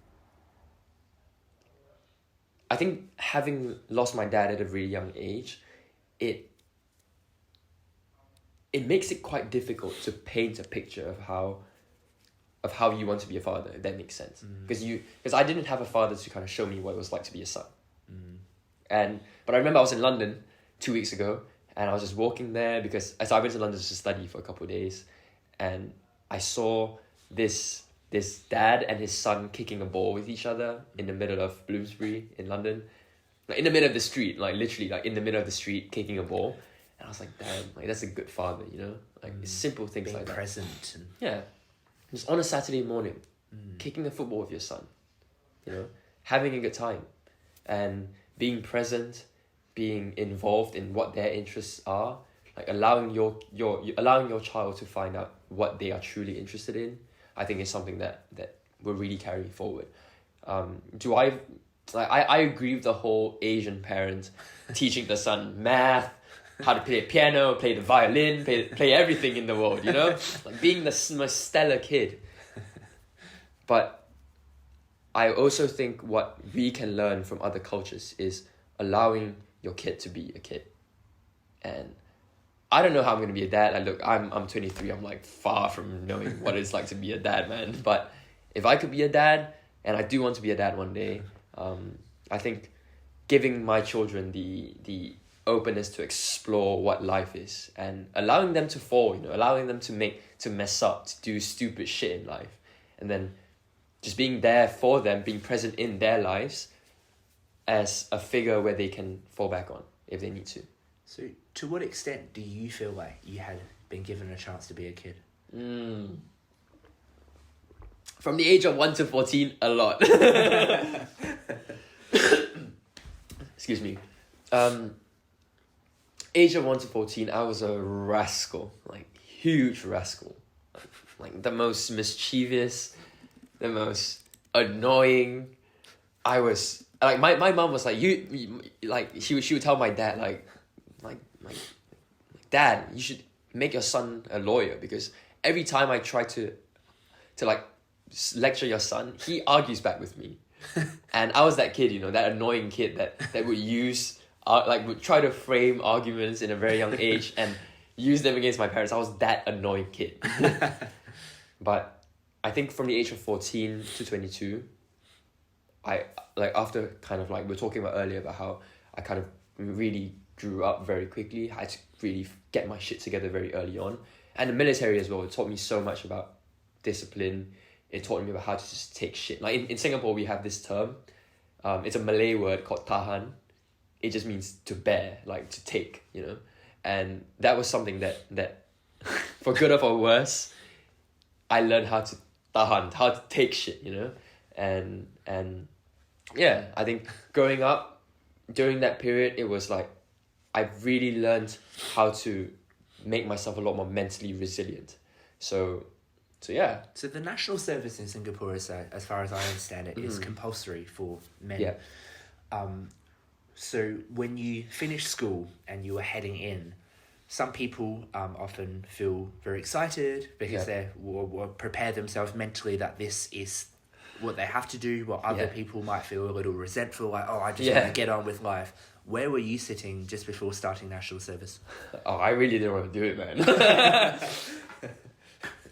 I think having lost my dad at a really young age, it makes it quite difficult to paint a picture of how you want to be a father, if that makes sense. Because I didn't have a father to kind of show me what it was like to be a son. But I remember I was in London 2 weeks ago, and I was just walking there because I went to London to study for a couple of days, and I saw this dad and his son kicking a ball with each other in the middle of Bloomsbury in London, like in the middle of the street, like literally like in the middle of the street kicking a ball. And I was like, damn, like that's a good father, you know, like it's simple things being like that. Present and... Yeah, just on a Saturday morning, kicking a football with your son, you know, having a good time, and being present, being involved in what their interests are, like allowing your child to find out what they are truly interested in. I think is something that will really carry forward. I agree with the whole Asian parent teaching the son math, how to play piano, play the violin, play everything in the world, you know, like being the most stellar kid. But I also think what we can learn from other cultures is allowing your kid to be a kid. And I don't know how I'm going to be a dad. I'm 23. I'm like far from knowing what it's like to be a dad, man. But if I could be a dad, and I do want to be a dad one day, I think giving my children the openness to explore what life is and allowing them to fall, allowing them to mess up, to do stupid shit in life, and then just being there for them, being present in their lives as a figure where they can fall back on if they need to. So to what extent do you feel like you had been given a chance to be a kid? From the age of 1 to 14, a lot. Excuse me. Age of 1 to 14, I was a rascal, like huge rascal. Like the most mischievous, the most annoying. I was like my mom was like you like she would tell my dad like Dad, you should make your son a lawyer, because every time I try to like lecture your son, he argues back with me. And I was that kid, that annoying kid that would use would try to frame arguments in a very young age and use them against my parents. I was that annoying kid. But I think from the age of 14 to 22, I after kind of like we were talking about earlier about how I kind of really grew up very quickly. I had to really get my shit together very early on. And the military as well, it taught me so much about discipline. It taught me about how to just take shit. Like in Singapore, we have this term. It's a Malay word called tahan. It just means to bear, like to take, And that was something that for good or for worse, I learned how to tahan, how to take shit, And yeah, I think growing up, during that period, it was like, I really learned how to make myself a lot more mentally resilient. So yeah. So the national service in Singapore, as far as I understand it, is compulsory for men. Yeah. So when you finish school and you are heading in, some people often feel very excited because they will prepare themselves mentally that this is what they have to do, while other people might feel a little resentful, like, oh, I just want to get on with life. Where were you sitting just before starting national service? Oh, I really didn't want to do it, man.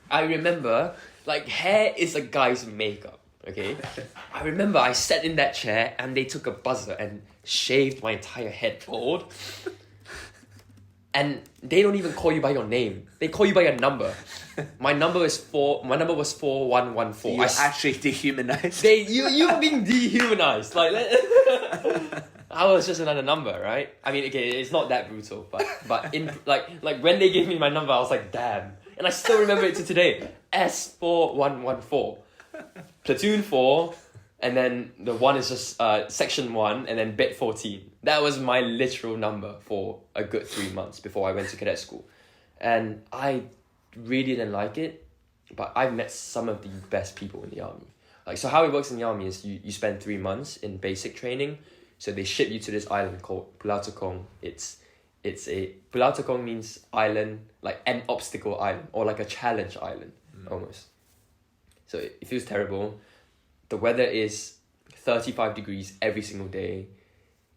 I remember, like, hair is a guy's makeup, okay? I remember I sat in that chair and they took a buzzer and shaved my entire head bald. And they don't even call you by your name. They call you by your number. My number was 4114. You're actually dehumanized. You were being dehumanized. Like, I was just another number, right? I mean, okay, it's not that brutal, but in like when they gave me my number, I was like, damn. And I still remember it to today. S4114. Platoon 4, and then the 1 is just section 1, and then bit 14. That was my literal number for a good 3 months before I went to cadet school. And I really didn't like it, but I've met some of the best people in the army. Like, so how it works in the army is you spend 3 months in basic training. So they ship you to this island called Pulau Tekong. Pulau Tekong means island, like an obstacle island, or like a challenge island, almost. So it feels terrible. The weather is 35 degrees every single day.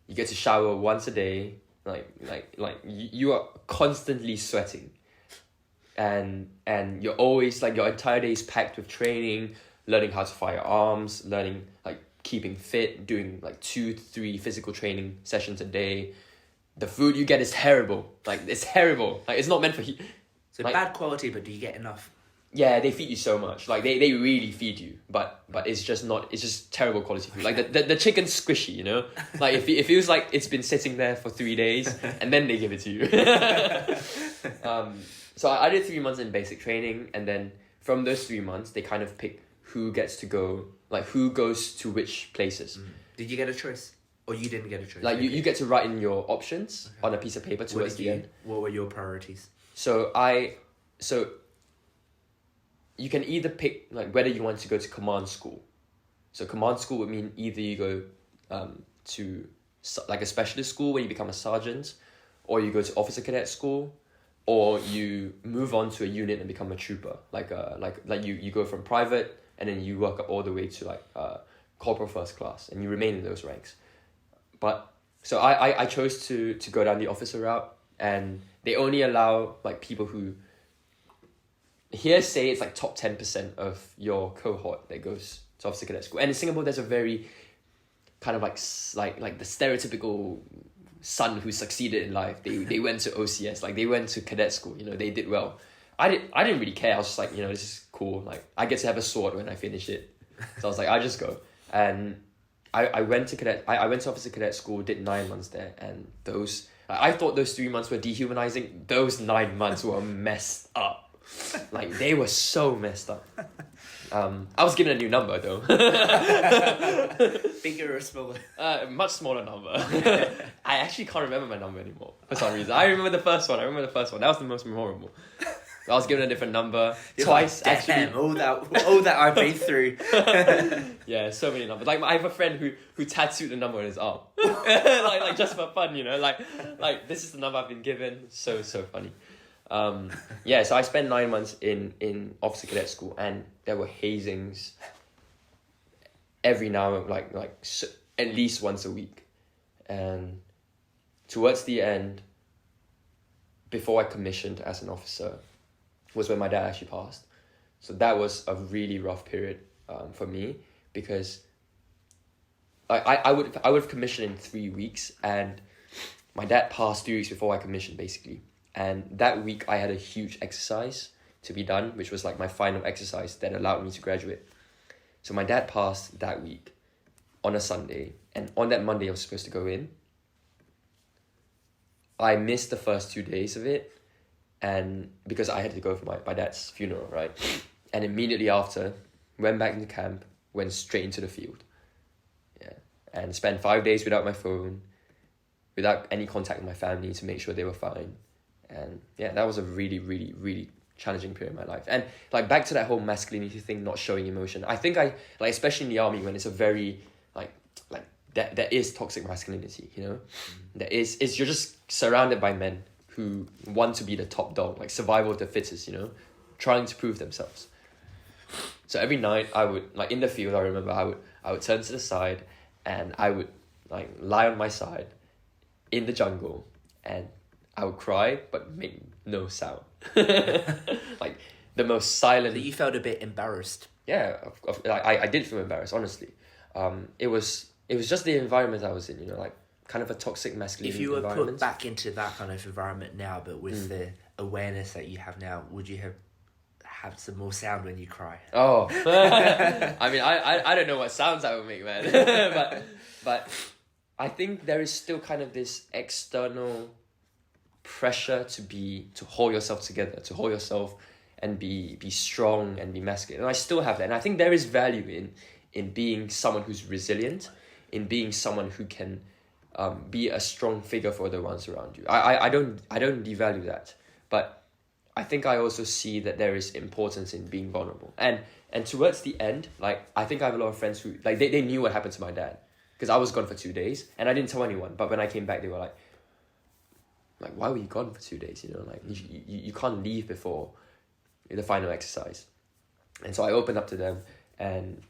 You get to shower once a day. You are constantly sweating. And you're always, like, your entire day is packed with training, learning how to fire arms, learning, like, keeping fit, doing, like, 2-3 physical training sessions a day. The food you get is terrible. Like, it's terrible. Like, it's not meant for you. So bad quality, but do you get enough? Yeah, they feed you so much. Like, they really feed you. But it's just terrible quality food. Like, the chicken's squishy, Like, it feels like it's been sitting there for 3 days, and then they give it to you. So I did 3 months in basic training, and then from those 3 months, they kind of pick who gets to go, like, who goes to which places. Did you get a choice? Or you didn't get a choice? Like, you get to write in your options on a piece of paper towards the end. What were your priorities? So you can either pick, like, whether you want to go to command school. So command school would mean either you go to, like, a specialist school where you become a sergeant, or you go to officer cadet school, or you move on to a unit and become a trooper. Like you go from private and then you work up all the way to, like, corporal first class, and you remain in those ranks. But so I chose to go down the officer route, and they only allow, like, people who hearsay, it's like top 10% of your cohort that goes to officer cadet school. And in Singapore, there's a very kind of like the stereotypical son who succeeded in life. They went to OCS, like they went to cadet school, you know, they did well. I didn't really care. I was just like, you know, this is cool. Like I get to have a sword when I finish it. So I was like, I just go. And I went to officer cadet school, did 9 months there, and I thought those 3 months were dehumanizing. Those 9 months were messed up. Like they were so messed up. I was given a new number though. Bigger or smaller? Much smaller number. I actually can't remember my number anymore for some reason. I remember the first one. That was the most memorable. I was given a different number twice. Like, actually, all that I've been through. Yeah, so many numbers. Like I have a friend who tattooed the number on his arm, like just for fun, you know. Like this is the number I've been given. So funny. Yeah, so I spent 9 months in officer cadet school, and there were hazings every now and at least once a week. And towards the end, before I commissioned as an officer, was when my dad actually passed. So that was a really rough period for me, because I would have commissioned in 3 weeks, and my dad passed 3 weeks before I commissioned, basically. And that week I had a huge exercise to be done, which was like my final exercise that allowed me to graduate. So my dad passed that week on a Sunday, and on that Monday I was supposed to go in. I missed the first 2 days of it, and because I had to go for my dad's funeral, right? And immediately after, went back into camp, went straight into the field. Yeah. And spent 5 days without my phone, without any contact with my family to make sure they were fine. And yeah, that was a really, really, really challenging period in my life. And like back to that whole masculinity thing, not showing emotion. I think especially in the army, when it's a very that is toxic masculinity, you know? You're just surrounded by men who want to be the top dog, like survival of the fittest, you know, trying to prove themselves. So every night I would, like in the field, I remember I would turn to the side, and I would like lie on my side in the jungle, and I would cry but make no sound. Like the most silent. So you felt a bit embarrassed. Yeah, I did feel embarrassed, honestly. It was just the environment I was in, you know, like kind of a toxic masculinity If you were environment. put back into that kind of environment now, but with the awareness that you have now, would you have some more sound when you cry? Oh, I mean, I don't know what sounds I would make, man. but I think there is still kind of this external pressure to hold yourself together, to hold yourself and be strong and be masculine. And I still have that. And I think there is value in being someone who's resilient, in being someone who can be a strong figure for the ones around you. I don't devalue that, but I think I also see that there is importance in being vulnerable. And towards the end, like I think I have a lot of friends who like they knew what happened to my dad, because I was gone for 2 days and I didn't tell anyone. But when I came back, they were like, why were you gone for 2 days? You know, like you can't leave before the final exercise. And so I opened up to them, and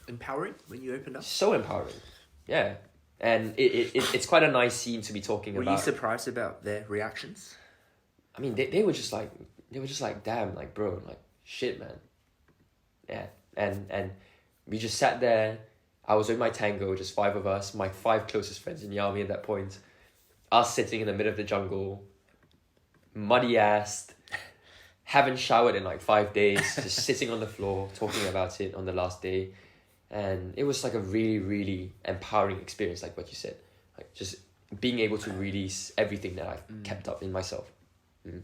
empowering when you opened up. So empowering, yeah. And it's quite a nice scene to be talking about. Were you surprised about their reactions? I mean, they were just like, damn, like, bro, like, shit, man. Yeah. And we just sat there. I was with my tango, just 5 of us, my 5 closest friends in the army at that point. Us sitting in the middle of the jungle, muddy-assed, haven't showered in like 5 days, just sitting on the floor, talking about it on the last day. And it was like a really, really empowering experience, like what you said. Like just being able to release everything that I've kept up in myself. Mm.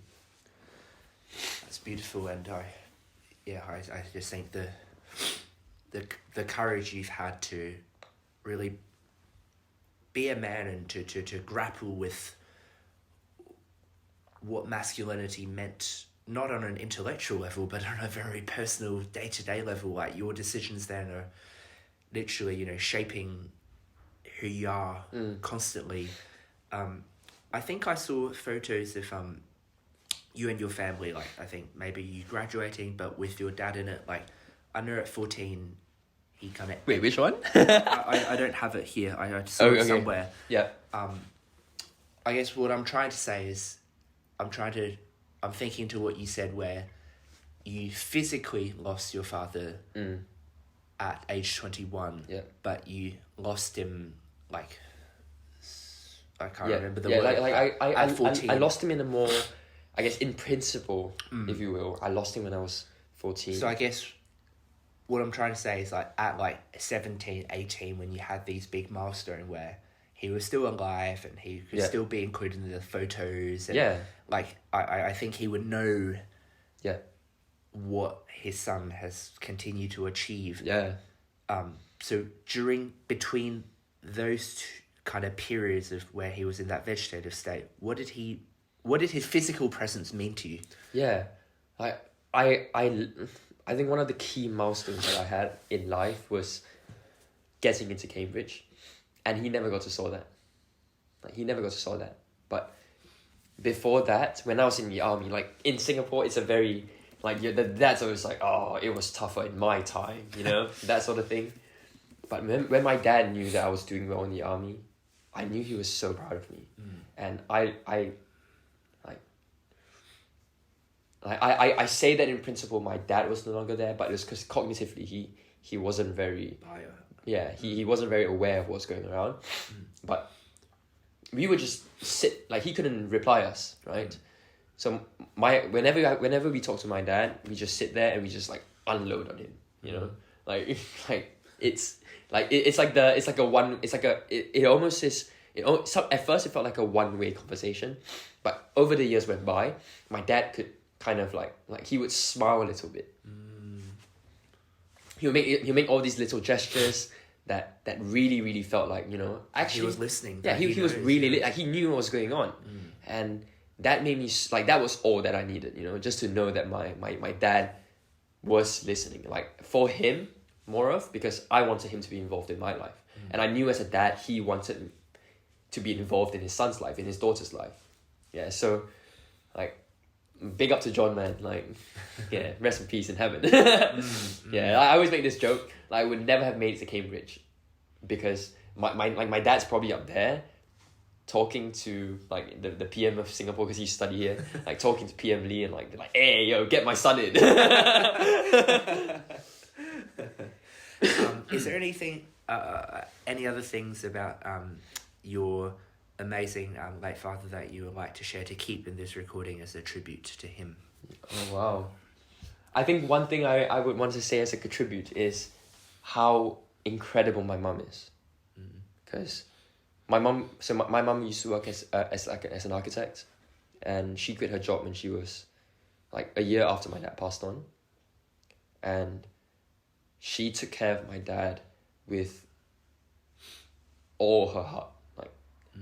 That's beautiful, and I just think the courage you've had to really be a man and to grapple with what masculinity meant, not on an intellectual level, but on a very personal day-to-day level. Like your decisions then are literally, you know, shaping who you are constantly. I think I saw photos of you and your family, like I think maybe you graduating, but with your dad in it. Like I know at 14, he kind of... Wait, which one? I don't have it here. I saw it somewhere. Yeah. I guess what I'm trying to say is I'm thinking to what you said, where you physically lost your father at age 21, but you lost him like, I can't remember the word. At 14. I lost him in a more, I guess, in principle, if you will. I lost him when I was 14. So I guess what I'm trying to say is like at like 17, 18, when you had these big milestones where he was still alive and he could still be included in the photos. And like, I think he would know what his son has continued to achieve. So between those two kind of periods of where he was in that vegetative state, what did his physical presence mean to you? I think one of the key milestones that I had in life was getting into Cambridge, and he never got to saw that. But before that, when I was in the army, like in Singapore, it's a very like that's always like, oh, it was tougher in my time, you know, that sort of thing. But when my dad knew that I was doing well in the army, I knew he was so proud of me, and I say that in principle, my dad was no longer there, but it was because cognitively he wasn't very he wasn't very aware of what's going around, but we would just sit, like he couldn't reply us, right? So whenever we talk to my dad, we just sit there and we just like unload on him, you know, it at first it felt like a one-way conversation, but over the years went by, my dad could kind of like he would smile a little bit. He'll make all these little gestures that really, really felt like, you know, actually he was listening. Yeah, he was really like he knew what was going on, and that made me like that was all that I needed, you know, just to know that my dad was listening, like for him more of, because I wanted him to be involved in my life, and I knew as a dad he wanted to be involved in his son's life, in his daughter's life. Yeah, so like big up to John, man. Like, yeah, rest in peace in heaven. Yeah, I always make this joke. Like, I would never have made it to Cambridge because my dad's probably up there talking to like the PM of Singapore because he studied here. Like talking to PM Lee and like they're like, hey, yo, get my son in. Is there anything, any other things about your amazing late father that you would like to share to keep in this recording as a tribute to him? Oh, wow. I think one thing I would want to say as a tribute is how incredible my mum is. Because my mum used to work as an architect, and she quit her job when she was like a year after my dad passed on, and she took care of my dad with all her heart. Like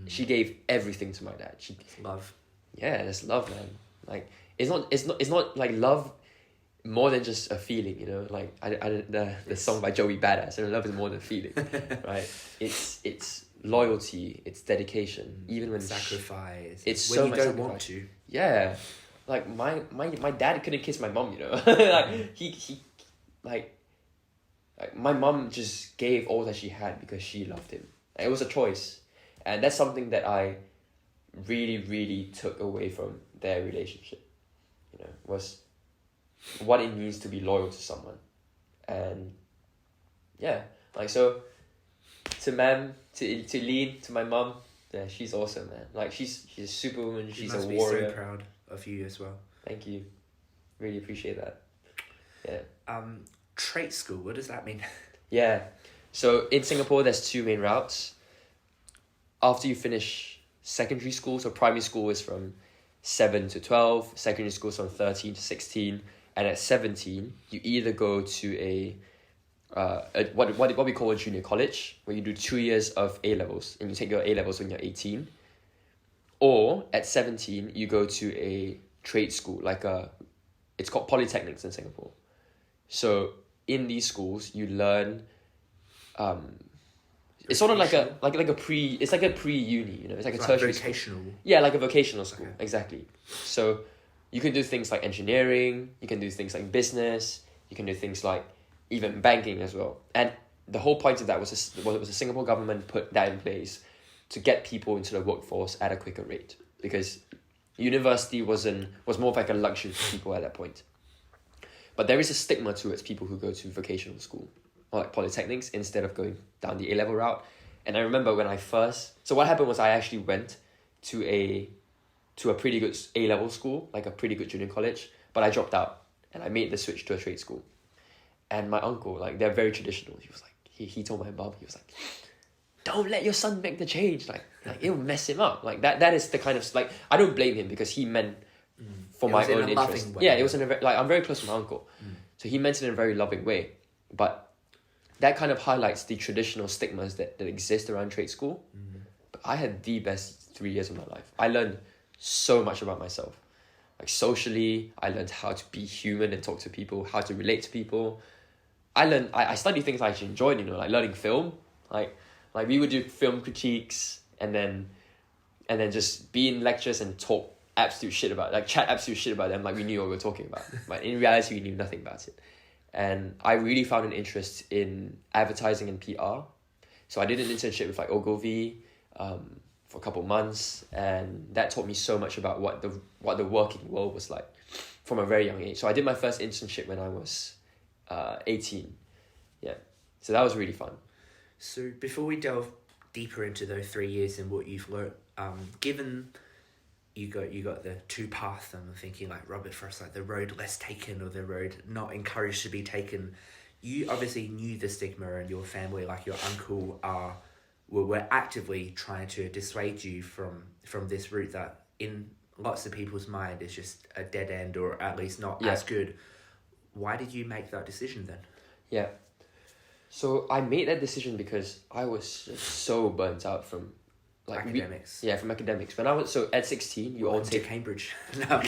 she gave everything to my dad. Love. Yeah, that's love, man. Like it's not like love more than just a feeling, you know. Like the song by Joey Badass, and love is more than feeling, right? It's loyalty, it's dedication, even when sacrifice. It's when so you much don't sacrifice. want to. Yeah, like my dad couldn't kiss my mom, you know. Like he like my mom just gave all that she had because she loved him. It was a choice, and that's something that I really, really took away from their relationship. You know, was what it means to be loyal to someone, and yeah, like so. To Lean, to my mum, yeah, she's awesome, man. Like she's a superwoman. She's a warrior. She must be so proud of you as well. Thank you, really appreciate that. Yeah. Trade school. What does that mean? Yeah, so in Singapore, there's two main routes. After you finish secondary school, so primary school is from 7 to 12. Secondary school is from 13 to 16, and at 17, you either go to what we call a junior college, where you do 2 years of A-levels, and you take your A-levels when you're 18. Or at 17, you go to a trade school, it's called polytechnics in Singapore. So in these schools, you learn, it's sort of like a pre-uni, you know, it's like a tertiary vocational school. Yeah, like a vocational school, okay. Exactly. So you can do things like engineering, you can do things like business, you can do things like even banking as well. And the whole point of that was the Singapore government put that in place to get people into the workforce at a quicker rate, because university was more of like a luxury for people at that point. But there is a stigma towards people who go to vocational school or like polytechnics instead of going down the A-level route. And I remember when so what happened was I actually went to a pretty good A-level school, like a pretty good junior college, but I dropped out and I made the switch to a trade school. And my uncle, like, they're very traditional. He was like, he told my mom, he was like, don't let your son make the change. Like it'll mess him up. Like that is the kind of, like, I don't blame him because he meant for my own interest. Yeah, it was in a very, like, I'm very close to my uncle. So he meant it in a very loving way. But that kind of highlights the traditional stigmas that exist around trade school. But I had the best 3 years of my life. I learned so much about myself. Like socially, I learned how to be human and talk to people, how to relate to people. I studied things I actually enjoyed, you know, like learning film. Like we would do film critiques and then just be in lectures and talk absolute shit about, like, chat absolute shit about them, like we knew what we were talking about. But in reality, we knew nothing about it. And I really found an interest in advertising and PR. So I did an internship with like Ogilvy for a couple of months, and that taught me so much about what the working world was like from a very young age. So I did my first internship when I was 18. Yeah. So that was really fun. So before we delve deeper into those 3 years and what you've learned, given you got the two paths, I'm thinking like Robert Frost, like the road less taken or the road not encouraged to be taken. You obviously knew the stigma, and your family, like your uncle, were actively trying to dissuade you from this route that in lots of people's mind is just a dead end, or at least not as good. Why did you make that decision then? Yeah. So I made that decision because I was just so burnt out from like academics. From academics. When I was at 16, you all take Cambridge. No.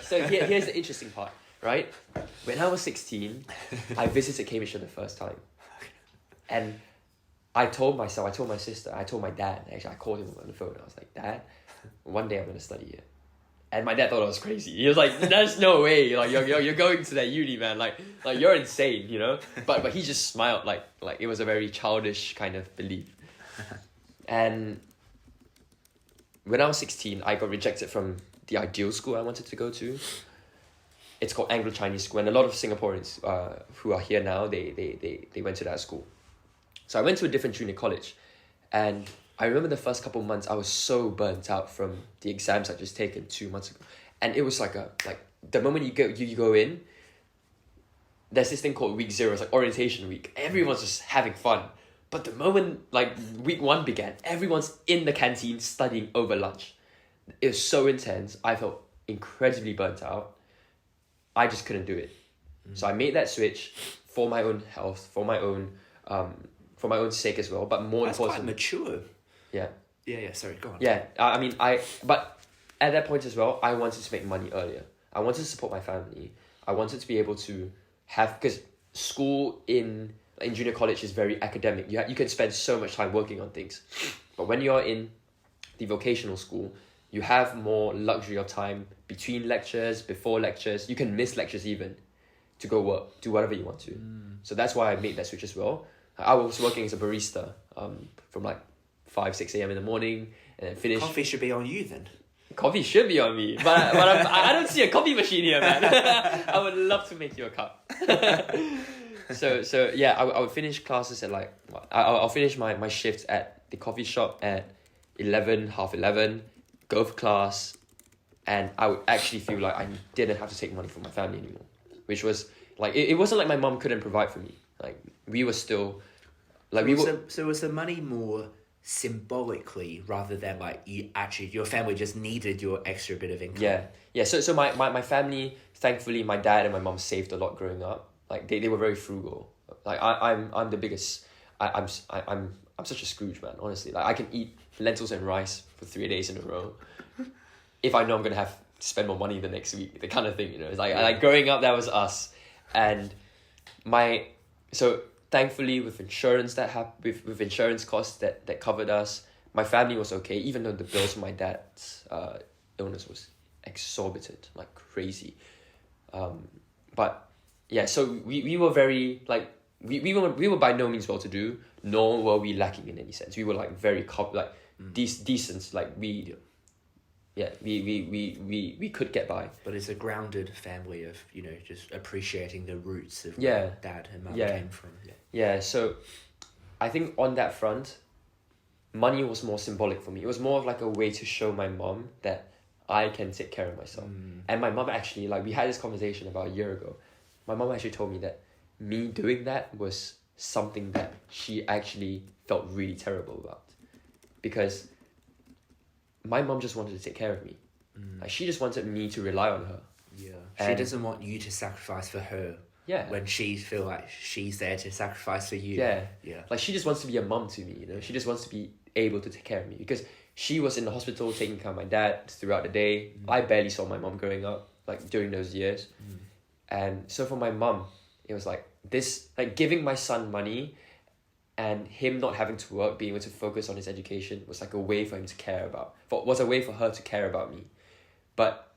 So here's the interesting part, right? When I was 16, I visited Cambridge for the first time, and I told my sister, I told my dad. Actually, I called him on the phone. I was like, Dad, one day I'm gonna study here. And my dad thought I was crazy. He was like, "There's no way! Like you're going to that uni, man. Like you're insane, you know." But he just smiled like it was a very childish kind of belief. And when I was 16, I got rejected from the ideal school I wanted to go to. It's called Anglo-Chinese School, and a lot of Singaporeans who are here now, they went to that school. So I went to a different junior college, and I remember the first couple of months I was so burnt out from the exams I'd just taken 2 months ago. And it was like the moment you go in, there's this thing called week 0, it's like orientation week. Everyone's just having fun. But the moment like week 1 began, everyone's in the canteen studying over lunch. It was so intense. I felt incredibly burnt out. I just couldn't do it. So I made that switch for my own health, for my own sake as well. But more importantly, quite mature. Yeah. Yeah. Sorry, go on. Yeah, but at that point as well, I wanted to make money earlier. I wanted to support my family. I wanted to be able to have, because school in junior college is very academic. You can spend so much time working on things. But when you're in the vocational school, you have more luxury of time between lectures, before lectures. You can miss lectures even to go work, do whatever you want to. So that's why I made that switch as well. I was working as a barista from like 5-6 a.m. in the morning, and then finish. Coffee should be on you then. Coffee should be on me, but I don't see a coffee machine here, man. I would love to make you a cup. So yeah, I would finish classes at like I'll finish my shifts at the coffee shop at 11, half 11, go for class, and I would actually feel like I didn't have to take money from my family anymore, which was like it wasn't like my mom couldn't provide for me. Like we were still like So was the money more symbolically rather than like your family just needed your extra bit of income? Yeah. So my family, thankfully, my dad and my mom saved a lot growing up. Like they were very frugal. Like I'm the biggest. I'm such a Scrooge, man. Honestly, like I can eat lentils and rice for 3 days in a row if I know I'm gonna have to spend more money the next week. The kind of thing, you know. It's like growing up, that was us. And so thankfully with insurance with insurance costs that covered us, my family was okay, even though the bills for my dad's illness was exorbitant, like crazy. But yeah, so we were very like we were by no means well to do, nor were we lacking in any sense. We were like very decent. Like we yeah, we could get by. But it's a grounded family of, you know, just appreciating the roots of Yeah. where dad and mum Yeah. came from. Yeah. Yeah, so I think on that front, money was more symbolic for me. It was more of like a way to show my mom that I can take care of myself. And my mom actually, like, we had this conversation about a year ago. My mom actually told me that me doing that was something that she actually felt really terrible about. Because my mom just wanted to take care of me. Like, she just wanted me to rely on her. Yeah. She And- doesn't want you to sacrifice for her Yeah. when she feel like she's there to sacrifice for you. Yeah. Yeah. Like, she just wants to be a mum to me, you know? She just wants to be able to take care of me. Because she was in the hospital taking care of my dad throughout the day. I barely saw my mom growing up, like, during those years. And so for my mum, it was like this, like, giving my son money and him not having to work, being able to focus on his education was like a way for him to care about, was a way for her to care about me. But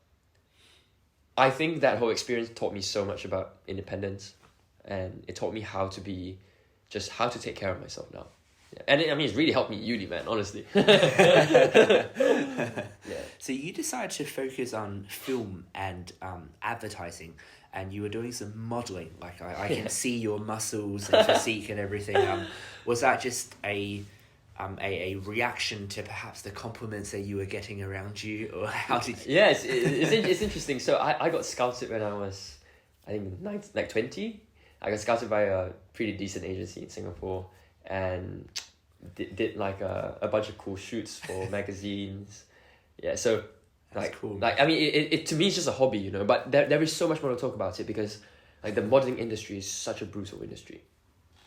I think that whole experience taught me so much about independence, and it taught me how to take care of myself now. Yeah. And it's really helped me at uni, man, honestly. Yeah. So you decided to focus on film and advertising, and you were doing some modelling. Like I can see your muscles and physique and everything. Was that just a reaction to perhaps the compliments that you were getting around you, or how did you... Yeah, it's interesting. So I got scouted when I was, I think, 20. I got scouted by a pretty decent agency in Singapore, and did like a bunch of cool shoots for magazines. Yeah, so That's cool. Like, I mean, it to me it's just a hobby, you know. But there is so much more to talk about it, because like the modeling industry is such a brutal industry.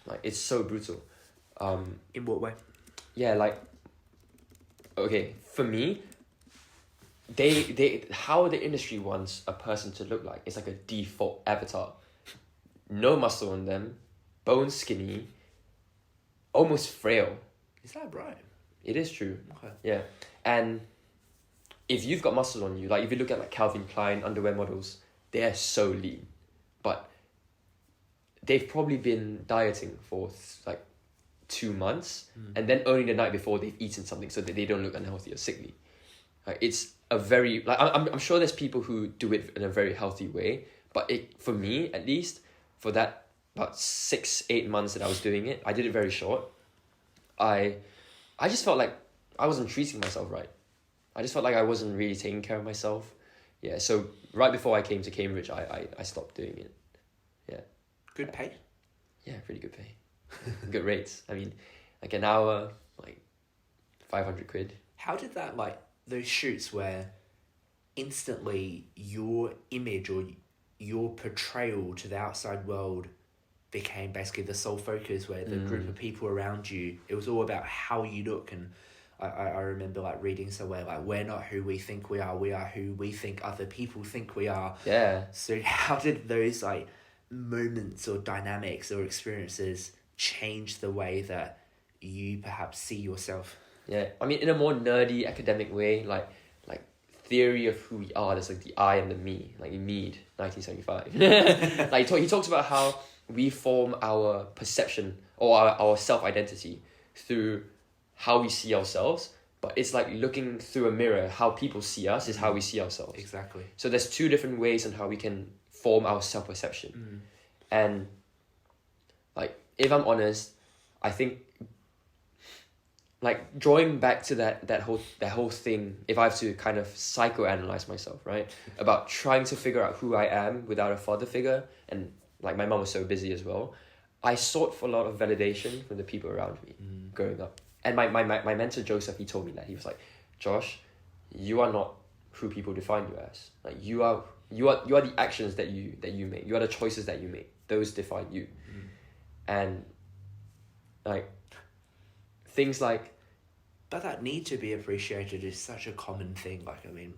Like, it's so brutal. In what way? Yeah, like, okay, for me, they how the industry wants a person to look like, it's like a default avatar. No muscle on them, bone skinny, almost frail. Is that right? It is true. Okay. Yeah. And if you've got muscle on you, like if you look at like Calvin Klein underwear models, they're so lean. But they've probably been dieting for like 2 months, and then only the night before they've eaten something so that they don't look unhealthy or sickly. Like, it's a very, like, I'm sure there's people who do it in a very healthy way, but for me at least, for that about 6-8 months that I was doing it, I did it very short. I just felt like I wasn't treating myself right. I just felt like I wasn't really taking care of myself. Yeah, so right before I came to Cambridge, I stopped doing it. Yeah. Good pay? Yeah, pretty good pay. Good rates. I mean, like an hour, like 500 quid. How did that, like, those shoots where instantly your image or your portrayal to the outside world became basically the sole focus, where the group of people around you, it was all about how you look? And I remember like reading somewhere like, we're not who we think we are who we think other people think we are. Yeah. So how did those like moments or dynamics or experiences change the way that you perhaps see yourself? Yeah, I mean, in a more nerdy academic way, like theory of who we are, there's like the I and the me, like in Mead, 1975. Like he talks about how we form our perception or our self-identity through how we see ourselves, but it's like looking through a mirror. How people see us is how we see ourselves. Exactly. So there's 2 different ways on how we can form our self-perception. And like, if I'm honest, I think like drawing back to that whole thing, if I have to kind of psychoanalyze myself, right, about trying to figure out who I am without a father figure, and like my mom was so busy as well, I sought for a lot of validation from the people around me growing up. And my mentor Joseph, he told me that. He was like, Josh, you are not who people define you as. Like, you are the actions that you make. You are the choices that you make. Those define you. And like things like, but that need to be appreciated is such a common thing. Like, I mean,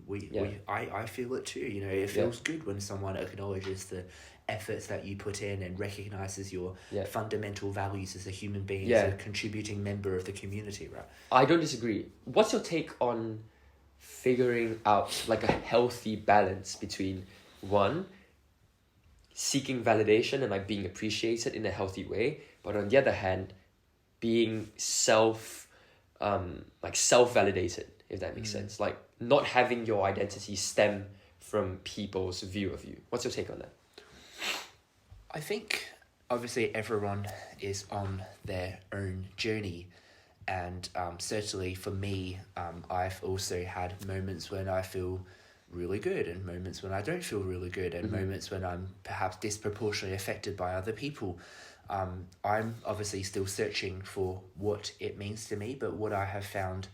I feel it too. You know, it feels good when someone acknowledges the efforts that you put in and recognizes your fundamental values as a human being, as a contributing member of the community, right? I don't disagree. What's your take on figuring out like a healthy balance between, one, seeking validation and like being appreciated in a healthy way, but on the other hand, being self-validated, if that makes sense. Like, not having your identity stem from people's view of you. What's your take on that? I think obviously everyone is on their own journey, and certainly for me, I've also had moments when I feel really good and moments when I don't feel really good, and moments when I'm perhaps disproportionately affected by other people. I'm obviously still searching for what it means to me, but what I have found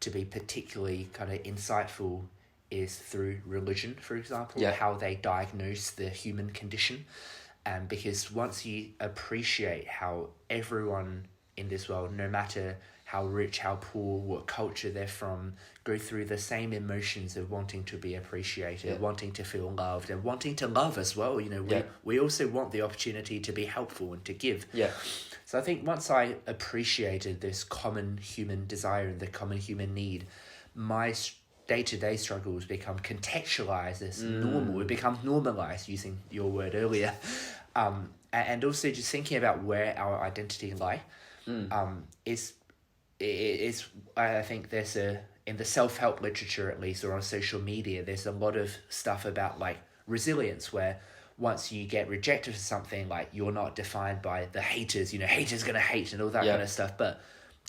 to be particularly kind of insightful is through religion, for example, how they diagnose the human condition. Because once you appreciate how everyone in this world, no matter how rich, how poor, what culture they're from, go through the same emotions of wanting to be appreciated, wanting to feel loved, and wanting to love as well. You know, we also want the opportunity to be helpful and to give. Yeah. So I think once I appreciated this common human desire and the common human need, my day-to-day struggles become contextualized as normal. It becomes normalized, using your word earlier. And also just thinking about where our identity lie is I think there's in the self-help literature at least, or on social media, there's a lot of stuff about like resilience, where once you get rejected for something, like you're not defined by the haters, you know, haters gonna hate and all that kind of stuff. But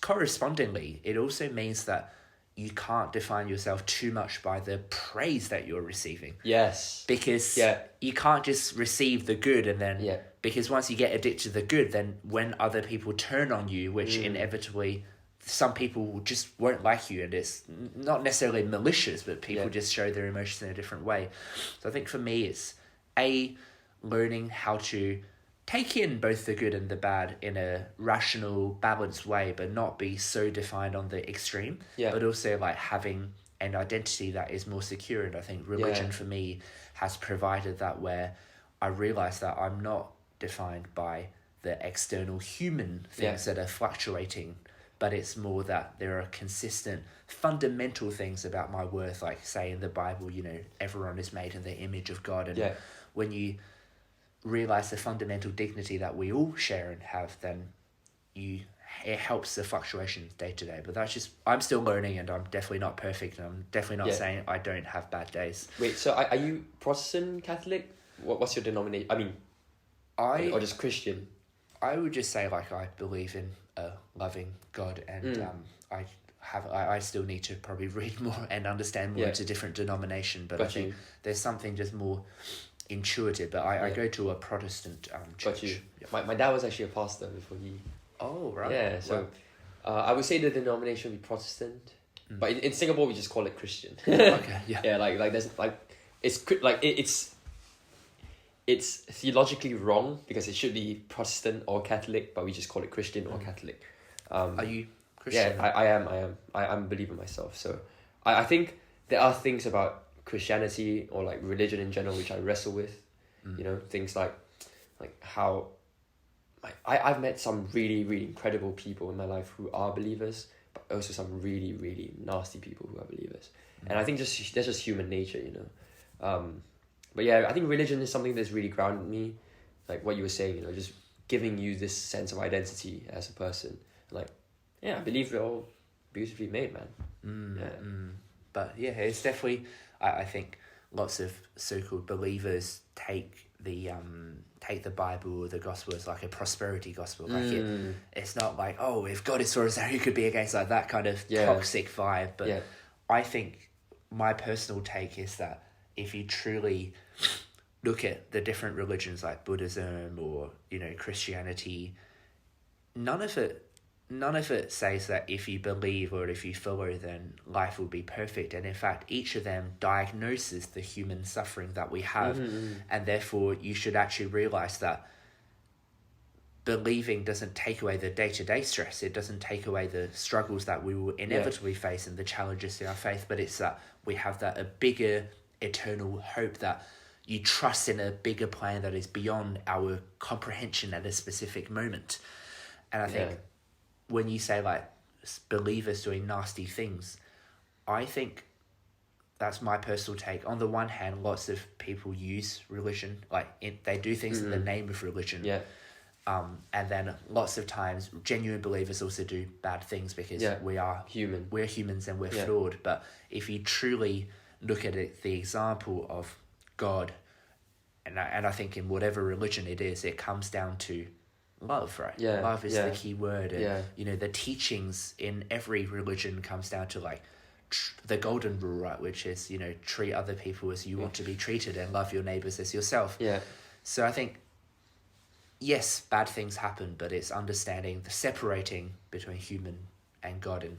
correspondingly, it also means that you can't define yourself too much by the praise that you're receiving. Yes. Because you can't just receive the good and then... Because once you get addicted to the good, then when other people turn on you, which inevitably some people just won't like you, and it's not necessarily malicious, but people just show their emotions in a different way. So I think for me, it's learning how to take in both the good and the bad in a rational, balanced way, but not be so defined on the extreme. But also like having an identity that is more secure. And I think religion for me has provided that, where I realize that I'm not defined by the external human things that are fluctuating, but it's more that there are consistent fundamental things about my worth, like say in the Bible, you know, everyone is made in the image of God. And when you realize the fundamental dignity that we all share and have, then it helps the fluctuations day to day. But that's just, I'm still learning, and I'm definitely not perfect, and I'm definitely not saying I don't have bad days. Wait, so are you Protestant, Catholic? What's your denomination? I mean, or just Christian? I would just say like I believe in a loving God, and I still need to probably read more and understand more into different denomination, but I think there's something just more intuitive. But I go to a Protestant church. My dad was actually a pastor before he... Oh, right. Yeah, so I would say the denomination would be Protestant, but in Singapore we just call it Christian. Okay, yeah, like there's like it's theologically wrong because it should be Protestant or Catholic, but we just call it Christian or Catholic. Are you Christian? Yeah, I am. I'm a believer myself. So I think there are things about Christianity or like religion in general which I wrestle with. You know, things like how I've met some really, really incredible people in my life who are believers, but also some really, really nasty people who are believers. And I think that's just human nature, you know. But yeah, I think religion is something that's really grounded me, like what you were saying, you know, just giving you this sense of identity as a person. Like, yeah, I believe we're all beautifully made, man. But yeah, it's definitely, I think lots of so-called believers take the Bible or the gospel as like a prosperity gospel. Like it's not like, oh, if God is for us, who could be against, like that kind of toxic vibe. But I think my personal take is that if you truly look at the different religions like Buddhism or, you know, Christianity, none of it says that if you believe or if you follow, then life will be perfect. And in fact, each of them diagnoses the human suffering that we have. And therefore, you should actually realize that believing doesn't take away the day-to-day stress. It doesn't take away the struggles that we will inevitably face and the challenges in our faith. But it's that we have that a bigger eternal hope, that you trust in a bigger plan that is beyond our comprehension at a specific moment. And I think when you say like believers doing nasty things, I think that's my personal take. On the one hand, lots of people use religion, like they do things in the name of religion. And then lots of times genuine believers also do bad things because we are human. We're humans and we're flawed. But if you truly look at it, the example of God, and I think in whatever religion it is, it comes down to love, right? Yeah, love is the key word. And, yeah. The teachings in every religion comes down to like the golden rule, right? Which is, treat other people as you want to be treated and love your neighbors as yourself. Yeah. So I think, yes, bad things happen, but it's understanding the separating between human and God. And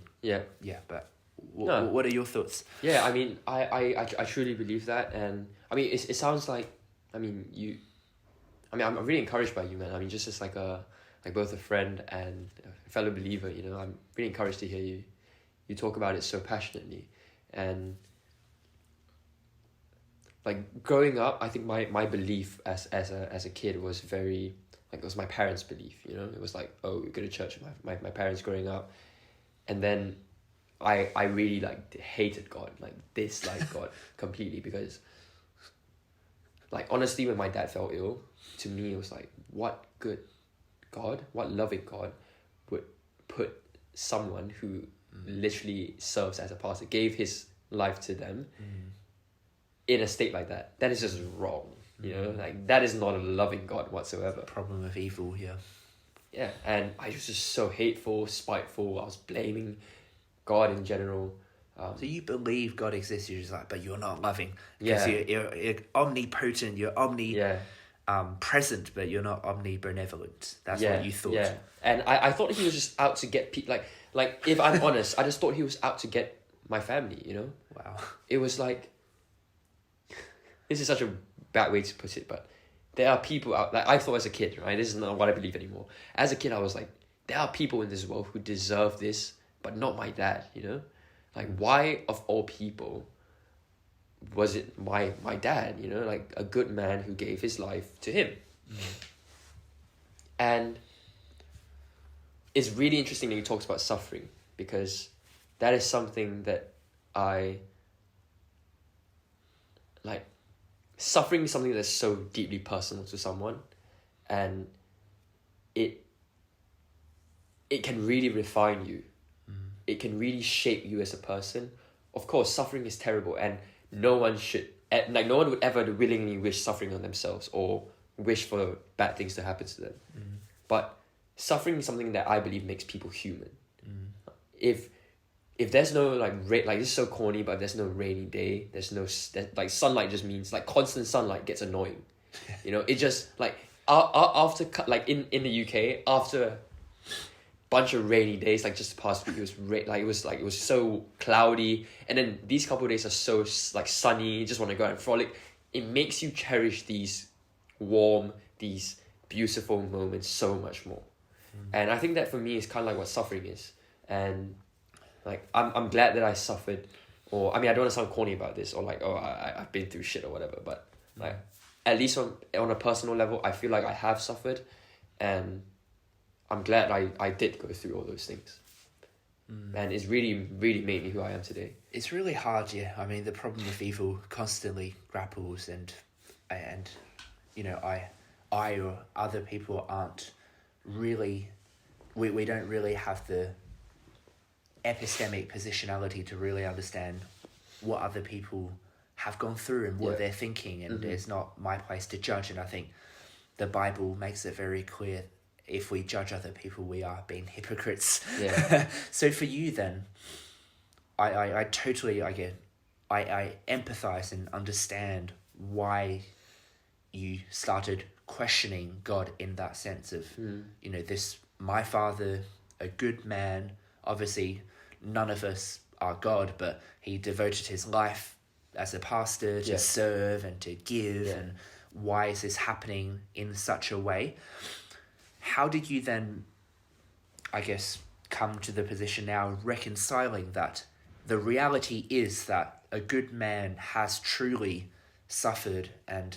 but what are your thoughts? Yeah, I mean, I truly believe that, and I mean, it sounds like, I'm really encouraged by you, man. I mean, just as like both a friend and a fellow believer, I'm really encouraged to hear you talk about it so passionately. And like growing up, I think my belief as a kid was very, like, it was my parents' belief, it was like, oh, we go to church with my parents growing up. And then I really like hated God, like disliked God completely, because like honestly, when my dad fell ill, to me it was like, what good God, what loving God would put someone who literally serves as a pastor, gave his life to them, in a state like that? That is just wrong, like that is not a loving God whatsoever. Problem of evil, yeah. And I was just so hateful, spiteful. I was blaming God in general. So you believe God exists, you're just like, but you're not loving. Yeah. Because you're omnipotent, you're present, but you're not omnibenevolent. That's what you thought. Yeah. And I thought he was just out to get people. Like if I'm honest, I just thought he was out to get my family, Wow. It was like, this is such a bad way to put it, but there are people out, like I thought as a kid, right? This is not what I believe anymore. As a kid, I was like, there are people in this world who deserve this, but not my dad, Like, why of all people was it my dad, like a good man who gave his life to him? And it's really interesting that he talks about suffering, because that is something that suffering is something that's so deeply personal to someone, and it can really refine you. It can really shape you as a person. Of course, suffering is terrible, and no one would ever willingly wish suffering on themselves or wish for bad things to happen to them. But suffering is something that I believe makes people human. If there's no this is so corny, but there's no rainy day, there's no sunlight, just means like constant sunlight gets annoying. It just like after in the UK, after bunch of rainy days, like just the past week, it was so cloudy, and then these couple of days are so like sunny, you just want to go out and frolic. It makes you cherish these warm, these beautiful moments so much more. And I think that for me is kind of like what suffering is. And like I'm glad that I suffered, or I mean, I don't want to sound corny about this, or like, oh, I've been through shit or whatever, but like at least on a personal level, I feel like I have suffered, and I'm glad I did go through all those things. And it's really, really made me who I am today. It's really hard, yeah. I mean, the problem with evil constantly grapples, and I or other people aren't really, we don't really have the epistemic positionality to really understand what other people have gone through and what they're thinking, and it's not my place to judge. And I think the Bible makes it very clear, if we judge other people, we are being hypocrites. Yeah. So for you then, I totally, I empathize and understand why you started questioning God in that sense of, my father, a good man, obviously none of us are God, but he devoted his life as a pastor to serve and to give, and why is this happening in such a way? How did you then, come to the position now reconciling that the reality is that a good man has truly suffered, and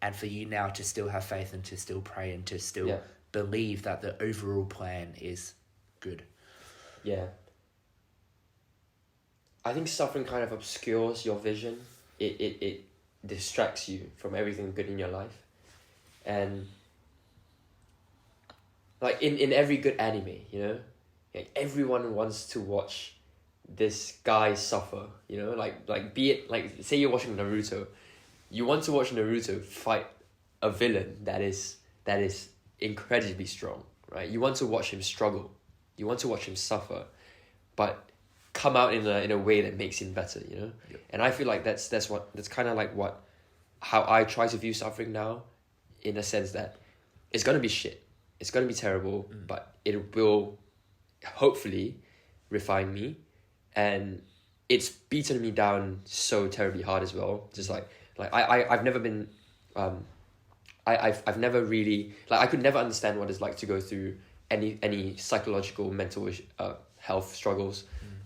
and for you now to still have faith and to still pray and to still believe that the overall plan is good? Yeah. I think suffering kind of obscures your vision. It distracts you from everything good in your life. And like in every good anime, you know, like everyone wants to watch this guy suffer, you know, like be it like say you're watching Naruto, you want to watch Naruto fight a villain that is incredibly strong, right? You want to watch him struggle, you want to watch him suffer, but come out in a way that makes him better, you know. Yep. And I feel like that's kind of like how I try to view suffering now, in a sense that it's gonna be shit, it's gonna be terrible, but it will hopefully refine me. And it's beaten me down so terribly hard as well. Just like I've never been, I've never really, like I could never understand what it's like to go through any psychological, mental health struggles.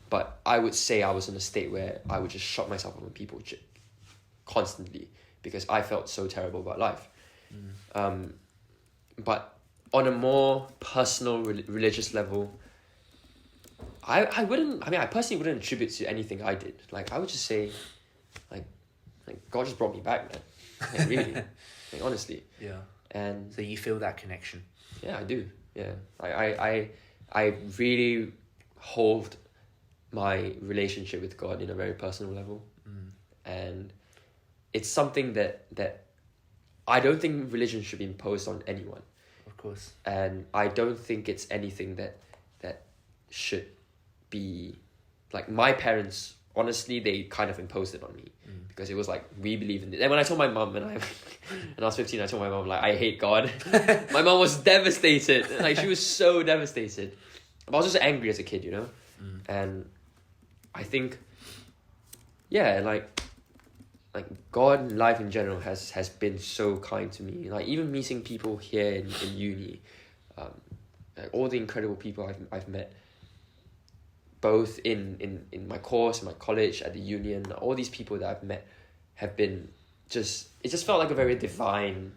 But I would say I was in a state where I would just shut myself up on people constantly because I felt so terrible about life. But on a more personal, religious level, I personally wouldn't attribute to anything I did. Like I would just say, like God just brought me back, man. Like really, like honestly. Yeah. And so you feel that connection? Yeah, I do. Yeah, I really hold my relationship with God in a very personal level, and it's something that I don't think religion should be imposed on anyone. Of course. And I don't think it's anything that should be, like my parents, honestly, they kind of imposed it on me because it was like, we believe in it. And when I told my mum and I was 15, I told my mum like, I hate God. My mum was devastated. Like she was so devastated. But I was just angry as a kid, you know? And I think, yeah, like God and life in general has been so kind to me. Like even meeting people here in uni, like all the incredible people I've met, both in my course, in my college, at the union, all these people that I've met have been it just felt like a very divine.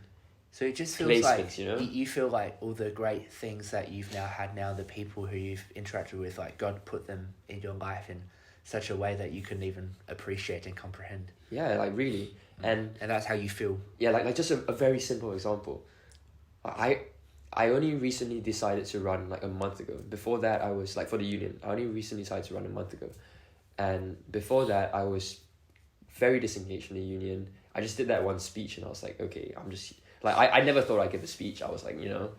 So it just feels like, you know? You feel like all the great things that you've now had, now the people who you've interacted with, like God put them in your life in such a way that you couldn't even appreciate and comprehend. Yeah, like really. And that's how you feel. Yeah, like just a very simple example. I only recently decided to run like a month ago. Before that, I was like, for the union, I only recently decided to run a month ago. And before that, I was very disengaged from the union. I just did that one speech and I was like, okay, I'm just, like, I never thought I'd give a speech. I was like, you know,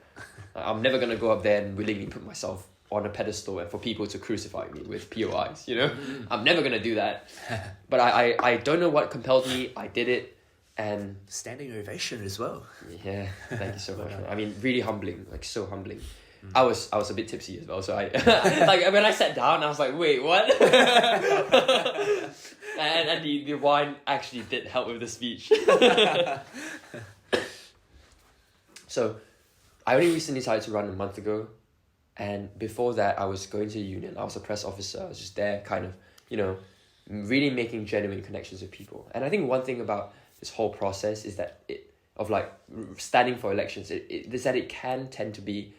I'm never going to go up there and willingly put myself on a pedestal and for people to crucify me with POIs, you know? I'm never going to do that. But I don't know what compelled me. I did it. And standing ovation as well. Yeah, thank you so much. I mean, really humbling, like so humbling. I was a bit tipsy as well, so I like when I sat down, I was like, wait, what? and the wine actually did help with the speech. So, I only recently decided to run a month ago, and before that, I was going to the union. I was a press officer. I was just there, kind of, you know, really making genuine connections with people. And I think one thing about this whole process is that standing for elections, it can tend to be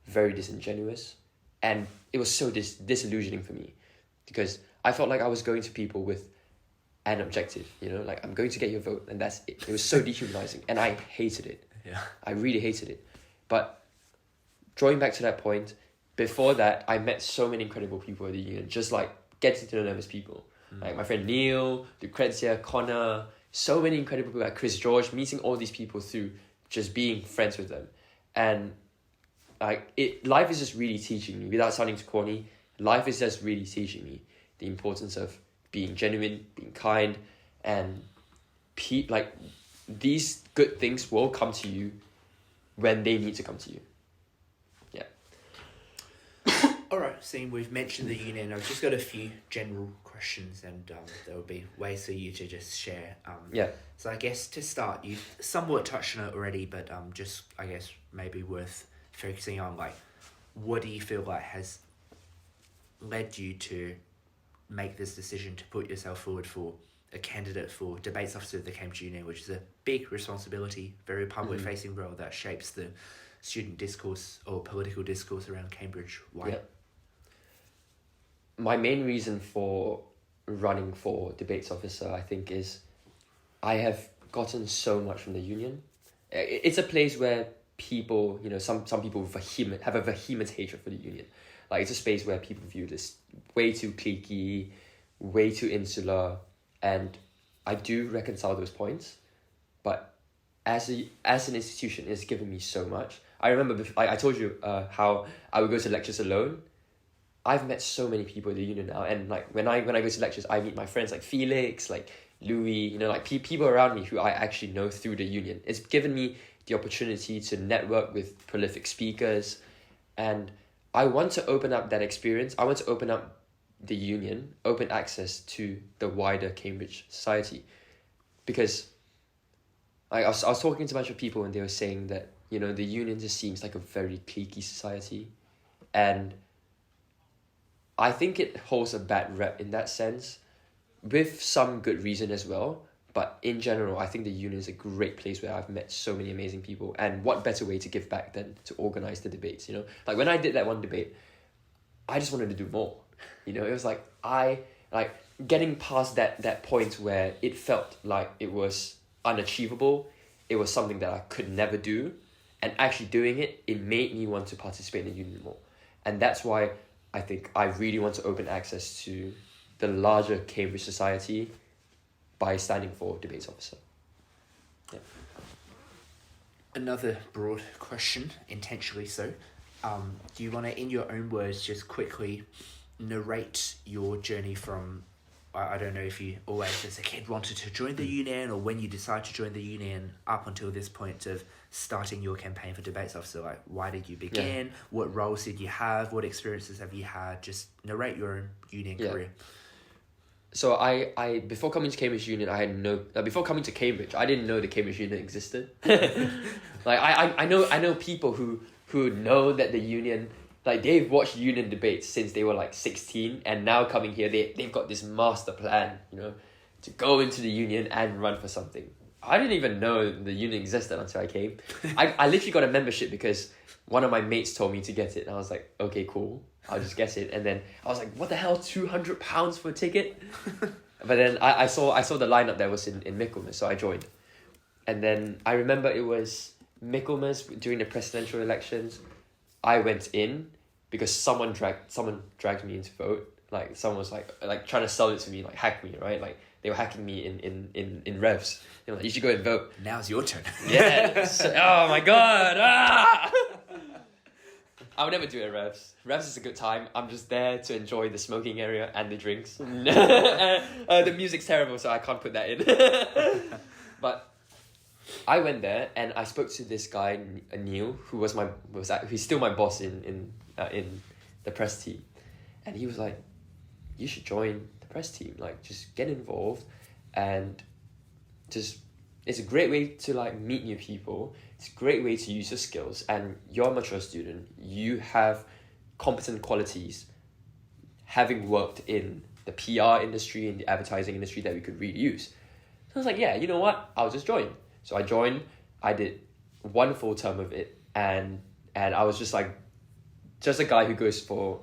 very disingenuous, and it was so disillusioning for me because I felt like I was going to people with an objective, you know, like I'm going to get your vote and that's it. It was so dehumanizing and I hated it. Yeah, I really hated it. But drawing back to that point, before that, I met so many incredible people at the union, just like getting to know them as people. Like my friend Neil, Lucrezia, Connor, so many incredible people, like Chris George, meeting all these people through just being friends with them. And life is just really teaching me, without sounding too corny, life is just really teaching me the importance of being genuine, being kind, and these good things will come to you when they need to come to you. Yeah. Alright, seeing we've mentioned the union, I've just got a few general questions and there will be ways for you to just share. So I guess to start, you've somewhat touched on it already, but just I guess maybe worth focusing on, like, what do you feel like has led you to make this decision to put yourself forward for a candidate for debates officer of the Cambridge Union, which is a big responsibility, very public facing role that shapes the student discourse or political discourse around Cambridge? Why? Yeah. My main reason for running for debates officer, I think, is I have gotten so much from the union, it's a place where people, some people have a vehement hatred for the union. Like, it's a space where people view this way too cliquey, way too insular, and I do reconcile those points, but as an institution, it's given me so much. I remember I told you how I would go to lectures alone. I've met so many people in the union now, and like when I go to lectures, I meet my friends like Felix, like Louis, like people around me who I actually know through the union. It's given me the opportunity to network with prolific speakers, and I want to open up that experience. I want to open up the union, open access to the wider Cambridge society, because I was talking to a bunch of people and they were saying that the union just seems like a very cliquey society, and I think it holds a bad rep in that sense, with some good reason as well. But in general, I think the union is a great place where I've met so many amazing people, and what better way to give back than to organize the debates, Like, when I did that one debate, I just wanted to do more. It was like, getting past that point where it felt like it was unachievable, it was something that I could never do, and actually doing it made me want to participate in the union more. And that's why I think I really want to open access to the larger Cambridge society by standing for debates officer. Yeah. Another broad question, intentionally so. Do you want to, in your own words, just quickly narrate your journey from, I don't know if you always as a kid wanted to join the union, or when you decide to join the union up until this point of starting your campaign for debates officer, like why did you begin? Yeah. What roles did you have? What experiences have you had? Just narrate your own union career. So I before coming to Cambridge Union, before coming to Cambridge, I didn't know the Cambridge Union existed. Like I know people who know that the union, like they've watched union debates since they were like 16, and now coming here they've got this master plan, to go into the union and run for something. I didn't even know the union existed until I came. I literally got a membership because one of my mates told me to get it, and I was like, okay, cool, I'll just get it. And then I was like, what the hell, £200 for a ticket? But then I saw the lineup that was in Michaelmas, so I joined. And then I remember it was Michaelmas during the presidential elections. I went in because someone dragged me into vote. Like someone was like trying to sell it to me, like hack me, right? Like they were hacking me in revs. They were like, you should go and vote. Now's your turn. Yeah. Oh my god. I would never do it at revs. Revs is a good time. I'm just there to enjoy the smoking area and the drinks. The music's terrible, so I can't put that in. But I went there and I spoke to this guy Neil, he's still my boss in the press team, and he was like, you should join the press team, like just get involved, and just it's a great way to like meet new people. It's a great way to use your skills, and you're a mature student, you have competent qualities, having worked in the PR industry and the advertising industry that we could really use. So I was like, yeah, you know what, I'll just join. So I joined, I did one full term of it, and I was just a guy who goes for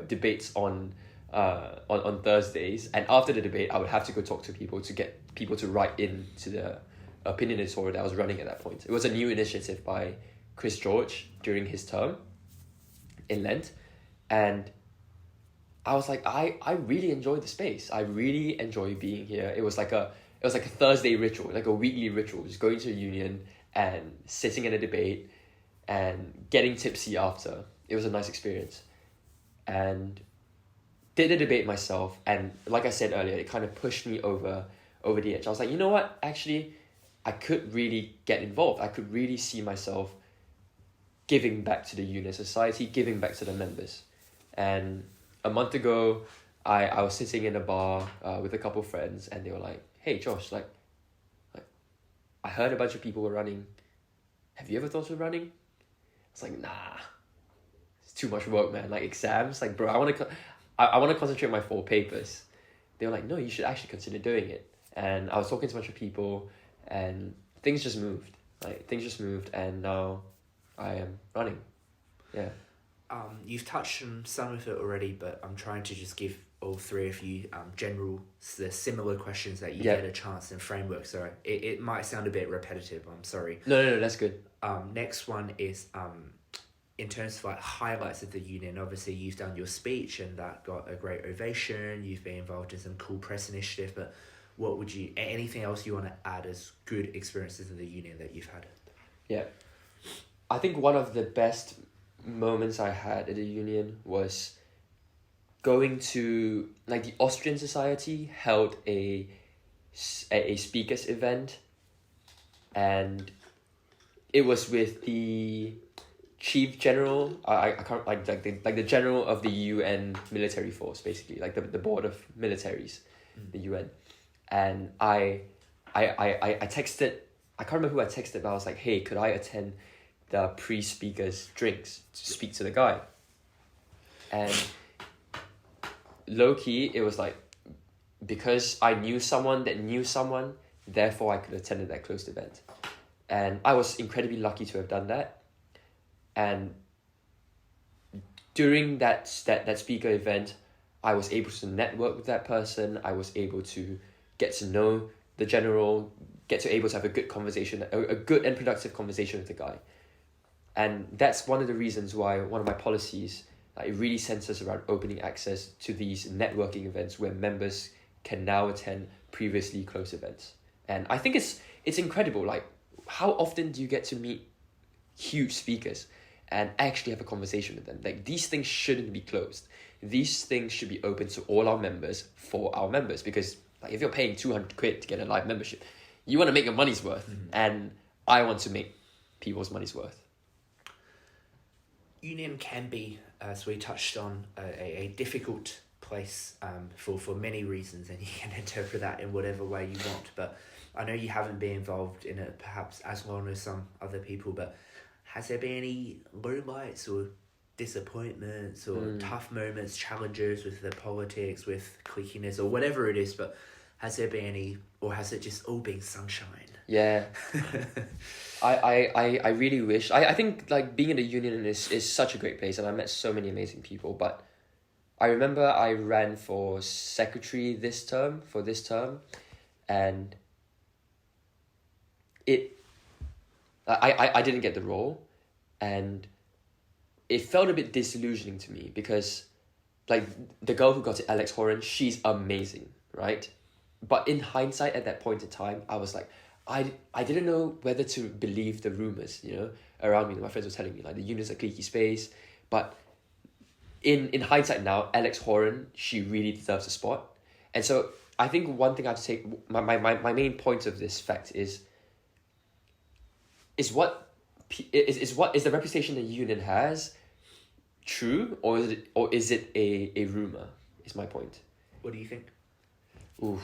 debates on Thursdays, and after the debate I would have to go talk to people to get people to write into the opinion-editorial that I was running at that point. It was a new initiative by Chris George during his term in Lent, and I was like, I really enjoy the space. I really enjoy being here. It was like a Thursday ritual, like a weekly ritual, just going to a union and sitting in a debate and getting tipsy after. It was a nice experience. And did the debate myself, and like I said earlier, it kind of pushed me over the edge. I was like, you know what, actually, I could really get involved. I could really see myself giving back to the union society, giving back to the members. And a month ago, I was sitting in a bar with a couple of friends, and they were like, hey Josh, like I heard a bunch of people were running. Have you ever thought of running? I was like, nah, it's too much work, man. Like exams, like bro, I want to concentrate on my 4 papers. They were like, no, you should actually consider doing it. And I was talking to a bunch of people, and things just moved. And now I am running. Yeah. You've touched on some of it already, but I'm trying to just give all three of you the similar questions that you get a chance in framework. So it might sound a bit repetitive. I'm sorry. No, that's good. Next one is in terms of like highlights of the union. Obviously, you've done your speech and that got a great ovation. You've been involved in some cool press initiative, but what would you? Anything else you want to add as good experiences in the union that you've had? Yeah, I think one of the best moments I had at the union was going to, like, the Austrian Society held a speakers event, and it was with the chief general. I can't, like the general of the UN military force, basically, like the board of militaries, the UN, and I texted. I can't remember who I texted, but I was like, hey, could I attend the pre-speakers drinks to speak to the guy? And low-key, it was like, because I knew someone that knew someone, therefore I could attend that closed event. And I was incredibly lucky to have done that. And during that speaker event, I was able to network with that person. I was able to get to know the general, able to have a good conversation, a good and productive conversation with the guy. And that's one of the reasons why one of my policies, it really centers around opening access to these networking events where members can now attend previously closed events. And I think it's incredible. Like, how often do you get to meet huge speakers and actually have a conversation with them? Like, these things shouldn't be closed. These things should be open to all our members for our members, because like, if you're paying 200 quid to get a live membership, you want to make your money's worth. Mm-hmm. And I want to make people's money's worth. Union can be, as we touched on, a difficult place for many reasons, and you can interpret that in whatever way you want. But I know you haven't been involved in it perhaps as long as some other people, but has there been any lowlights or disappointments or tough moments, challenges with the politics, with cliquiness, or whatever it is, but has there been any, or has it just all been sunshine? Yeah. I really wish. I think like being in the union is such a great place, and I met so many amazing people. But I remember I ran for secretary this term, and I didn't get the role, and it felt a bit disillusioning to me, because like the girl who got it, Alex Horan, she's amazing, right? But in hindsight, at that point in time, I was like, I didn't know whether to believe the rumors, around me. My friends were telling me, like, the union's a cliquey space. But in hindsight now, Alex Horan, she really deserves a spot. And so I think one thing I have to take, my main point of this fact is what is the reputation the union has true, or is it a rumor? Is my point. What do you think? Oof.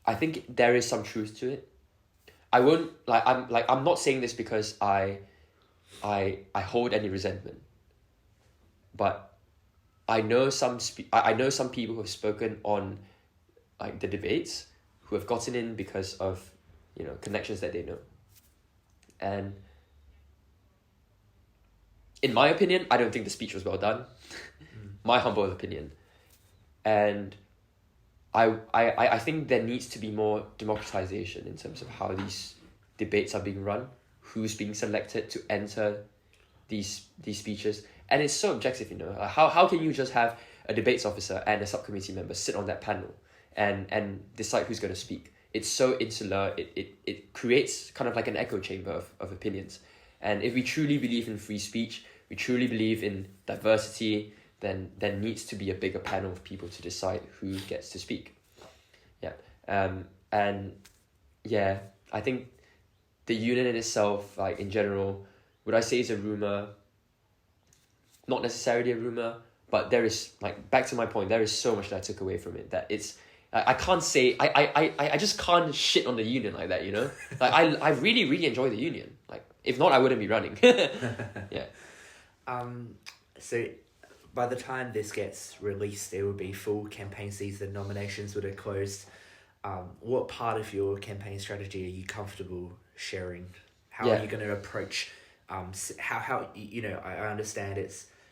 I think there is some truth to it. I'm not saying this because I hold any resentment, but I know some people who have spoken on like the debates, who have gotten in because of connections that they know. And in my opinion, I don't think the speech was well done. My humble opinion. And I think there needs to be more democratization in terms of how these debates are being run, who's being selected to enter these speeches. And it's so objective, how can you just have a debates officer and a subcommittee member sit on that panel and decide who's going to speak? It's so insular. It creates kind of like an echo chamber of opinions. And if we truly believe in free speech, we truly believe in diversity, then there needs to be a bigger panel of people to decide who gets to speak. Yeah. And yeah, I think the union in itself, like in general, would I say is a rumor? Not necessarily a rumor, but there is, like, back to my point, there is so much that I took away from it, that it's, I can't say, I just can't shit on the union like that, Like, I really, really enjoy the union. Like, if not, I wouldn't be running. Yeah. So by the time this gets released, there will be full campaign season. Nominations would have closed. What part of your campaign strategy are you comfortable sharing? How are you going to approach how I understand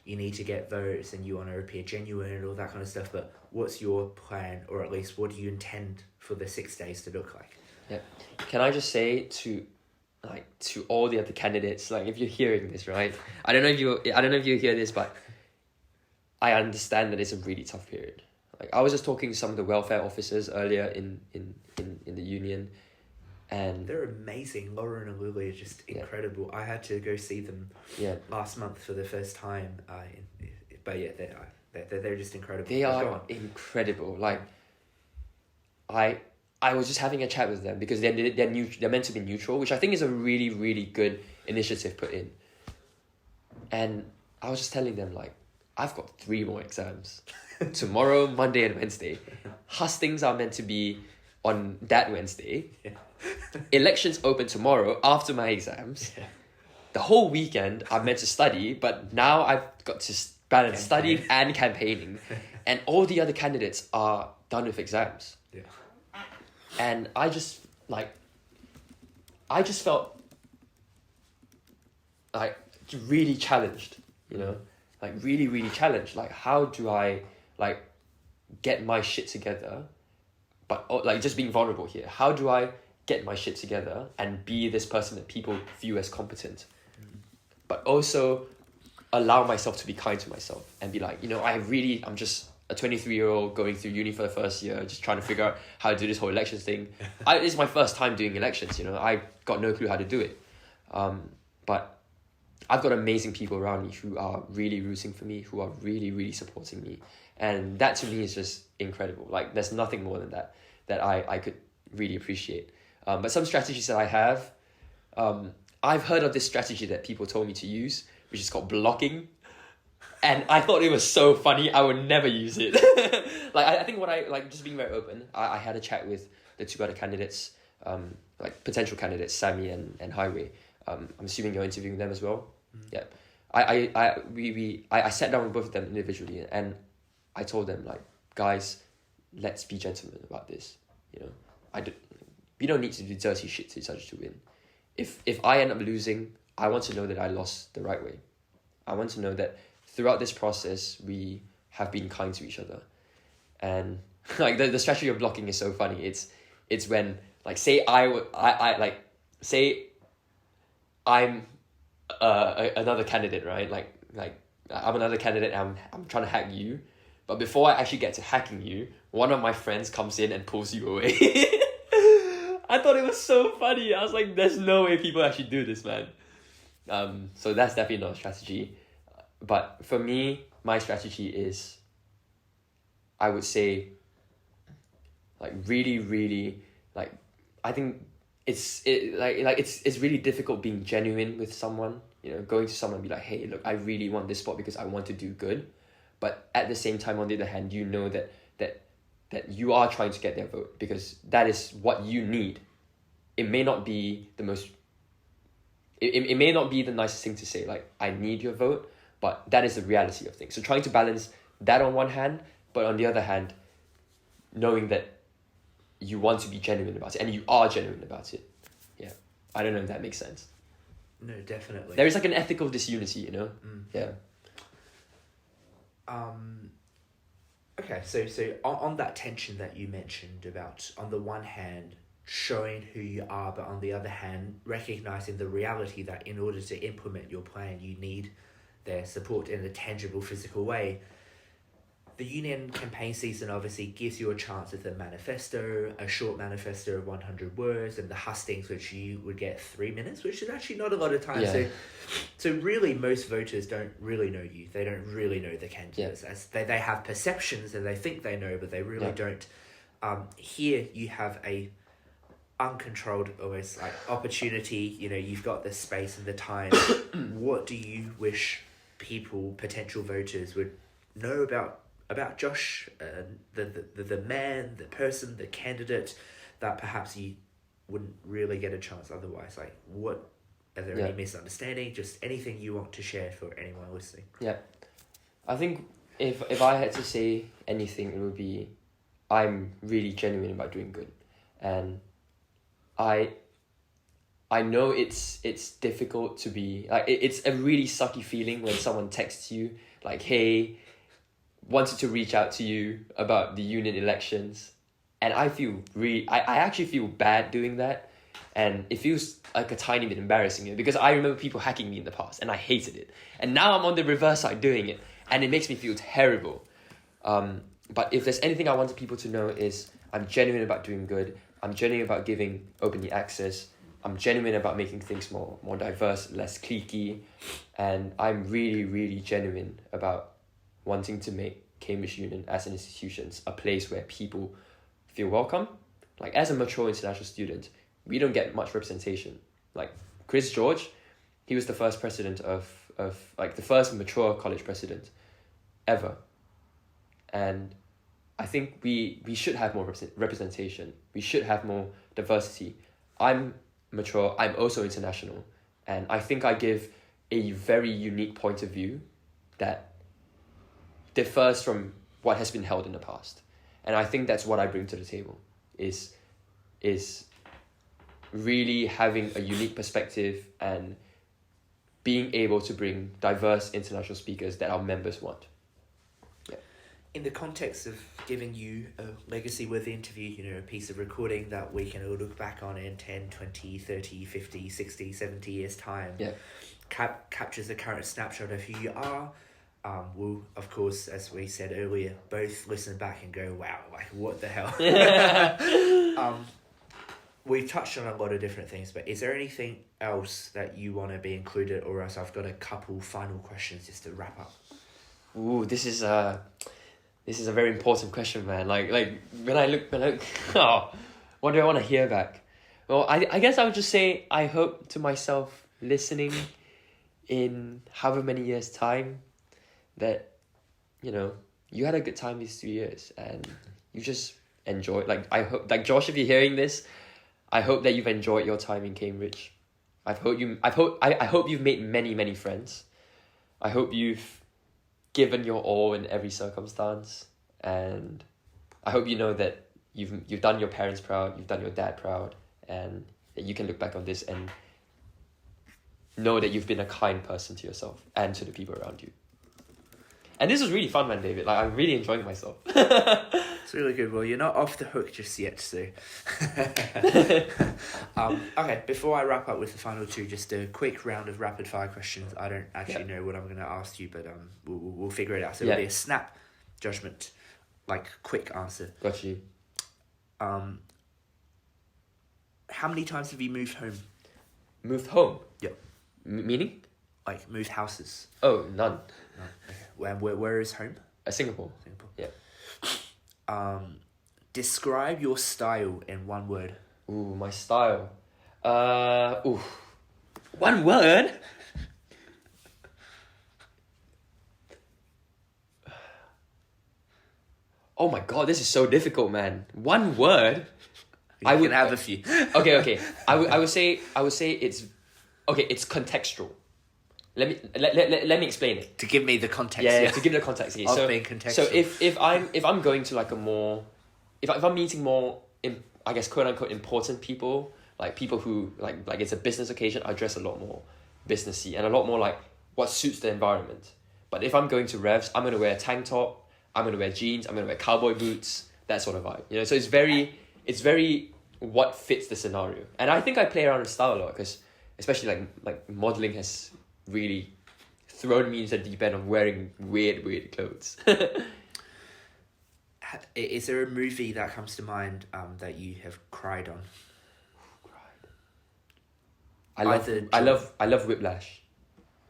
you need to get votes and you want to appear genuine and all that kind of stuff, but what's your plan, or at least what do you intend for the 6 days to look like? Yeah. Can I just say to all the other candidates, like, if you're hearing this, right? I don't know if you hear this, but I understand that it's a really tough period. Like, I was just talking to some of the welfare officers earlier in the union, and they're amazing. Lauren and Lily are just incredible. I had to go see them last month for the first time. But yeah, they're just incredible. They are incredible. Like, I was just having a chat with them because they're meant to be neutral, which I think is a really, really good initiative put in. And I was just telling them, like, I've got 3 more exams. Tomorrow, Monday and Wednesday. Hustings are meant to be on that Wednesday. Yeah. Elections open tomorrow after my exams. Yeah. The whole weekend I'm meant to study, but now I've got to balance studying and campaigning. And all the other candidates are done with exams. Yeah. And I just felt like really challenged, you know? Like, really, really challenged. Like, how do I, like, get my shit together? But, like, just being vulnerable here. How do I get my shit together and be this person that people view as competent? But also allow myself to be kind to myself and be like, you know, I'm just a 23-year-old going through uni for the first year, just trying to figure out how to do this whole elections thing. It's my first time doing elections, you know. I got no clue how to do it. But I've got amazing people around me who are really rooting for me, who are really, really supporting me. And that to me is just incredible. Like, there's nothing more than that I could really appreciate. But some strategies that I have, I've heard of this strategy that people told me to use, which is called blocking. And I thought it was so funny, I would never use it. Like, I think just being very open, I had a chat with the 2 other candidates, like potential candidates, Sammy and Highway. I'm assuming you're interviewing them as well. Yeah, I sat down with both of them individually, and I told them, like, guys, let's be gentlemen about this. You know, we don't need to do dirty shit to each other to win. If I end up losing, I want to know that I lost the right way. I want to know that throughout this process we have been kind to each other, and like the strategy of blocking is so funny. It's when, like, say say I'm another candidate, right? Like I'm another candidate and I'm trying to hack you, but before I actually get to hacking you, one of my friends comes in and pulls you away. I thought it was so funny. I was like, there's no way people actually do this, man. So that's definitely not a strategy. But for me, my strategy is, I would say, like, really, really, like, I think it's really difficult being genuine with someone, you know, going to someone and be like, hey, look, I really want this spot because I want to do good. But at the same time, on the other hand, you know that you are trying to get their vote because that is what you need. It may not be the most, it may not be the nicest thing to say, like, I need your vote, but that is the reality of things. So trying to balance that on one hand, but on the other hand, knowing that you want to be genuine about it, and you are genuine about it. Yeah. I don't know if that makes sense. No, definitely. There is, like, an ethical disunity, you know? Yeah. Okay, so on that tension that you mentioned about, on the one hand, showing who you are, but on the other hand, recognizing the reality that in order to implement your plan, you need their support in a tangible, physical way. The union campaign season obviously gives you a chance with a manifesto, a short manifesto of 100 words, and the hustings, which you would get 3 minutes, which is actually not a lot of time. Yeah. So really, most voters don't really know you. They don't really know the candidates. Yeah. As they have perceptions and they think they know, but they really don't. Here you have a uncontrolled, almost like opportunity. You know, you've got the space and the time. What do you wish people, potential voters, would know about Josh, the man, the person, the candidate, that perhaps you wouldn't really get a chance otherwise? Like, what are there any misunderstanding? Just anything you want to share for anyone listening? Yeah, I think if I had to say anything, it would be, I'm really genuine about doing good, and I know it's difficult to be like it's a really sucky feeling when someone texts you like, hey, wanted to reach out to you about the union elections, and I actually feel bad doing that, and it feels like a tiny bit embarrassing because I remember people hacking me in the past and I hated it, and now I'm on the reverse side doing it and it makes me feel terrible. But if there's anything I wanted people to know is I'm genuine about doing good. I'm genuine about giving openly access. I'm genuine about making things more diverse, less cliquey, and I'm really, really genuine about wanting to make Cambridge Union as an institution a place where people feel welcome. Like as a mature international student, we don't get much representation. Like Chris George, he was the first president of like the first mature college president ever. And I think we should have more representation. We should have more diversity. I'm mature, I'm also international. And I think I give a very unique point of view that differs from what has been held in the past. And I think that's what I bring to the table, is really having a unique perspective and being able to bring diverse international speakers that our members want. Yeah. In the context of giving you a legacy-worthy interview, a piece of recording that we can all look back on in 10, 20, 30, 50, 60, 70 years' time, yeah. Captures a current snapshot of who you are. We'll, of course, as we said earlier, both listen back and go, wow, like, what the hell? We've touched on a lot of different things, but is there anything else that you want to be included, or else I've got a couple final questions just to wrap up? Ooh, this is a very important question, man. Like when I look, oh, what do I want to hear back? Well, I guess I would just say I hope to myself listening in however many years' time that, you had a good time these 3 years and you just enjoyed. Like I hope, like Josh, if you're hearing this, I hope that you've enjoyed your time in Cambridge. I hope you've made many, many friends. I hope you've given your all in every circumstance, and I hope you know that you've done your parents proud, you've done your dad proud, and that you can look back on this and know that you've been a kind person to yourself and to the people around you. And this was really fun, man, David. Like, I'm really enjoying myself. It's really good. Well, you're not off the hook just yet, so. Okay, before I wrap up with the final two, just a quick round of rapid fire questions. I don't actually know what I'm going to ask you, but we'll figure it out. So it'll be a snap judgment, like quick answer. Got you. How many times have you moved home? Moved home? Yep. Meaning? Like moved houses. Oh, none. No. Okay. Where is home? Singapore. Yeah. Describe your style in one word. Ooh, my style. One word? Oh my god, this is so difficult, man. One word? I would have a few. Okay. I would say it's contextual. Let me explain it. To give me the context. Yeah, to give the context here. Of being contextual. So if I'm going to like if I'm meeting more, I guess, quote unquote important people, like people who like it's a business occasion, I dress a lot more businessy and a lot more like what suits the environment. But if I'm going to revs, I'm gonna wear a tank top, I'm gonna wear jeans, I'm gonna wear cowboy boots, that sort of vibe. So it's very what fits the scenario. And I think I play around with style a lot because especially like modeling has really thrown me into the deep end of wearing weird clothes. Is there a movie that comes to mind that you have cried on? I love Whiplash.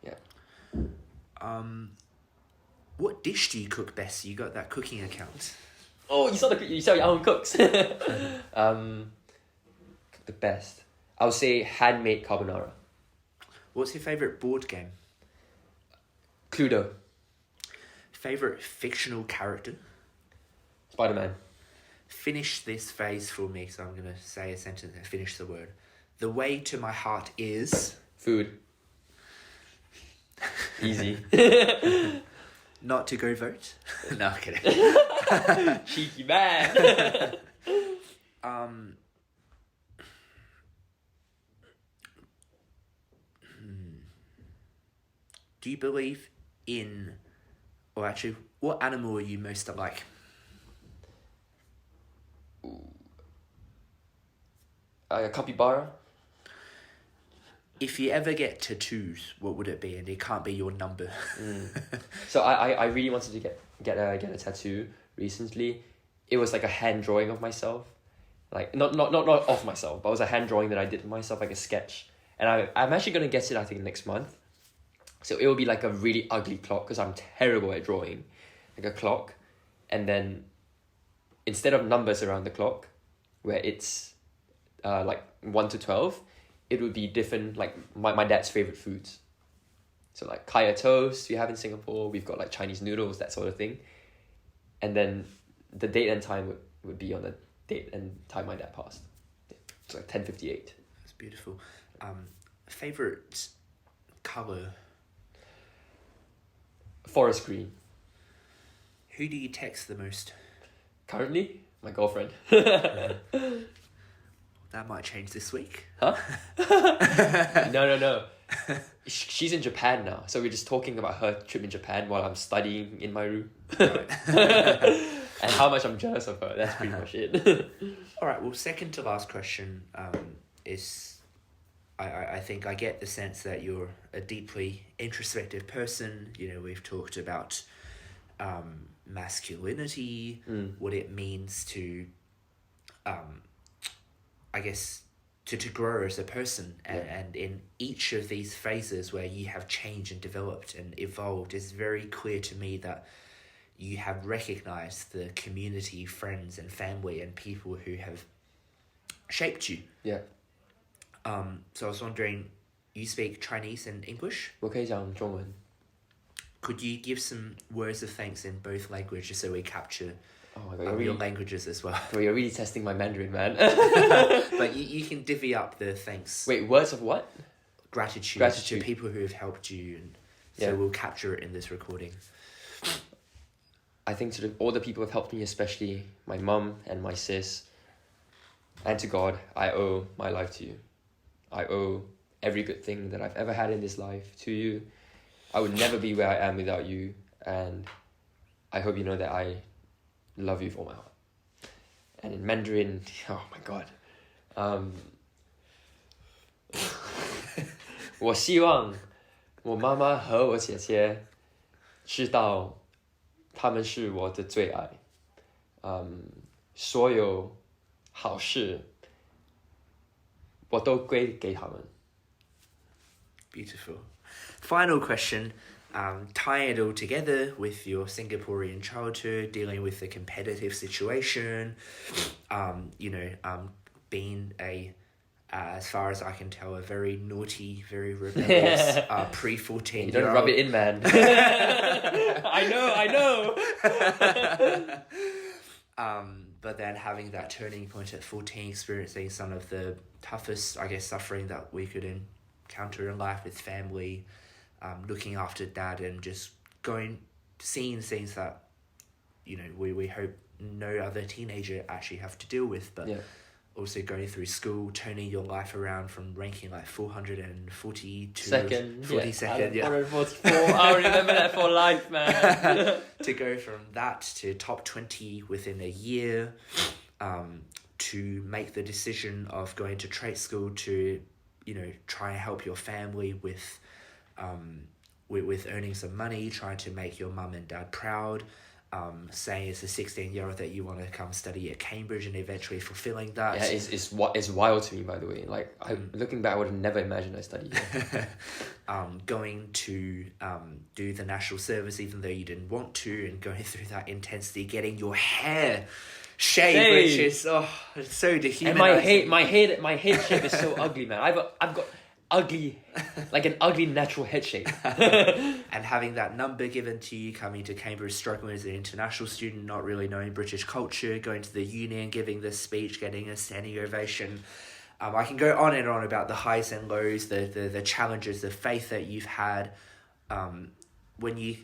Yeah. What dish do you cook best? You got that cooking account. Oh, you saw your own cooks. The best. I would say handmade carbonara. What's your favourite board game? Cluedo. Favourite fictional character? Spider-Man. Finish this phrase for me, so I'm going to say a sentence and finish the word. The way to my heart is... Food. Easy. Not to go vote? No, I'm kidding. Cheeky man. do you believe in, or actually, what animal are you most like? A capybara. If you ever get tattoos, what would it be? And it can't be your number. So I really wanted to get a tattoo recently. It was like a hand drawing of myself, like not of myself, but it was a hand drawing that I did of myself, like a sketch. And I'm actually gonna get it, I think, next month. So it will be like a really ugly clock, because I'm terrible at drawing, like a clock, and then instead of numbers around the clock, where it's like 1 to 12, it would be different, like my dad's favorite foods. So like kaya toast we have in Singapore, we've got like Chinese noodles, that sort of thing. And then the date and time would be on the date and time my dad passed. It's like 10:58. That's beautiful. Favorite colour? Forest green. Who do you text the most? Currently, my girlfriend. That might change this week. Huh? No. She's in Japan now, so we're just talking about her trip in Japan while I'm studying in my room. And how much I'm jealous of her. That's pretty much it. All right, well, second to last question is, I think I get the sense that you're a deeply introspective person. You know, we've talked about masculinity, what it means to, I guess, to grow as a person. And in each of these phases where you have changed and developed and evolved, it's very clear to me that you have recognized the community, friends and family and people who have shaped you. Yeah. So I was wondering, you speak Chinese and English? 我可以讲中文. Could you give some words of thanks in both languages so we capture Oh my god, your languages as well? Bro, you're really testing my Mandarin, man. But you can divvy up the thanks. Wait, words of what? Gratitude to people who have helped you. And so we'll capture it in this recording. I think to all the people who have helped me, especially my mum and my sis, and to God, I owe my life to you. I owe every good thing that I've ever had in this life to you. I would never be where I am without you, and I hope you know that I love you with all my heart. And in Mandarin, oh my god, 我希望我妈妈和我姐姐知道他们是我的最爱，所有好事我都归给他们。 Beautiful. Final question, tying it all together with your Singaporean childhood, dealing with the competitive situation, being a, as far as I can tell, a very naughty, very rebellious pre-14-year-old. You don't rub it in, man. I know. But then having that turning point at 14, experiencing some of the toughest, I guess, suffering that we could encounter in life with family, looking after dad, and just seeing things that, we hope no other teenager actually have to deal with, but also going through school, turning your life around from ranking like 440 to 42nd. 444. I remember that for life, man. To go from that to top 20 within a year, to make the decision of going to trade school to, try and help your family with earning some money, trying to make your mum and dad proud, saying as a 16-year-old that you want to come study at Cambridge and eventually fulfilling that. Yeah, it's wild to me, by the way. Like, looking back, I would have never imagined I studied here. Going to do the national service even though you didn't want to, and going through that intensity, getting your hair shaved, which is it's so dehumanizing. And my head shape is so ugly, man. I've got ugly, like an ugly natural head shape. And having that number given to you, coming to Cambridge, struggling as an international student, not really knowing British culture, going to the union, giving this speech, getting a standing ovation. I can go on and on about the highs and lows, the challenges, the faith that you've had. When you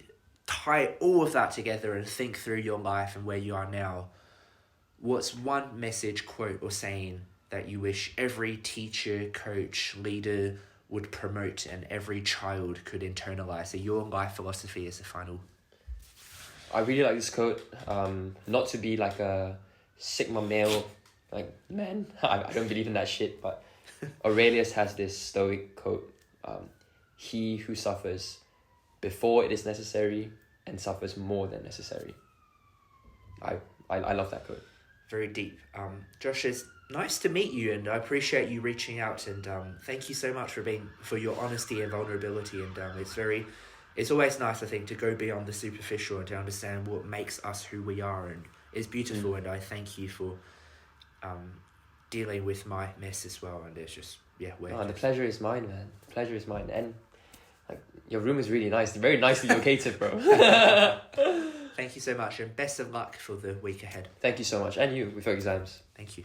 tie all of that together and think through your life and where you are now, what's one message, quote, or saying that you wish every teacher, coach, leader, would promote and every child could internalize? So your life philosophy is the final. I really like this quote. Not to be like a Sigma male, like man. I don't believe in that shit. But Aurelius has this Stoic quote: "He who suffers before it is necessary and suffers more than necessary." I love that quote. Very deep. Josh, it's nice to meet you, and I appreciate you reaching out, and thank you so much for your honesty and vulnerability, and it's always nice, I think, to go beyond the superficial and to understand what makes us who we are, and it's beautiful, and I thank you for dealing with my mess as well, and it's just, the pleasure is mine, man. The pleasure is mine, and like your room is really nice, very nicely located, bro. Thank you so much, and best of luck for the week ahead. Thank you so much, and you with your exams. Thank you.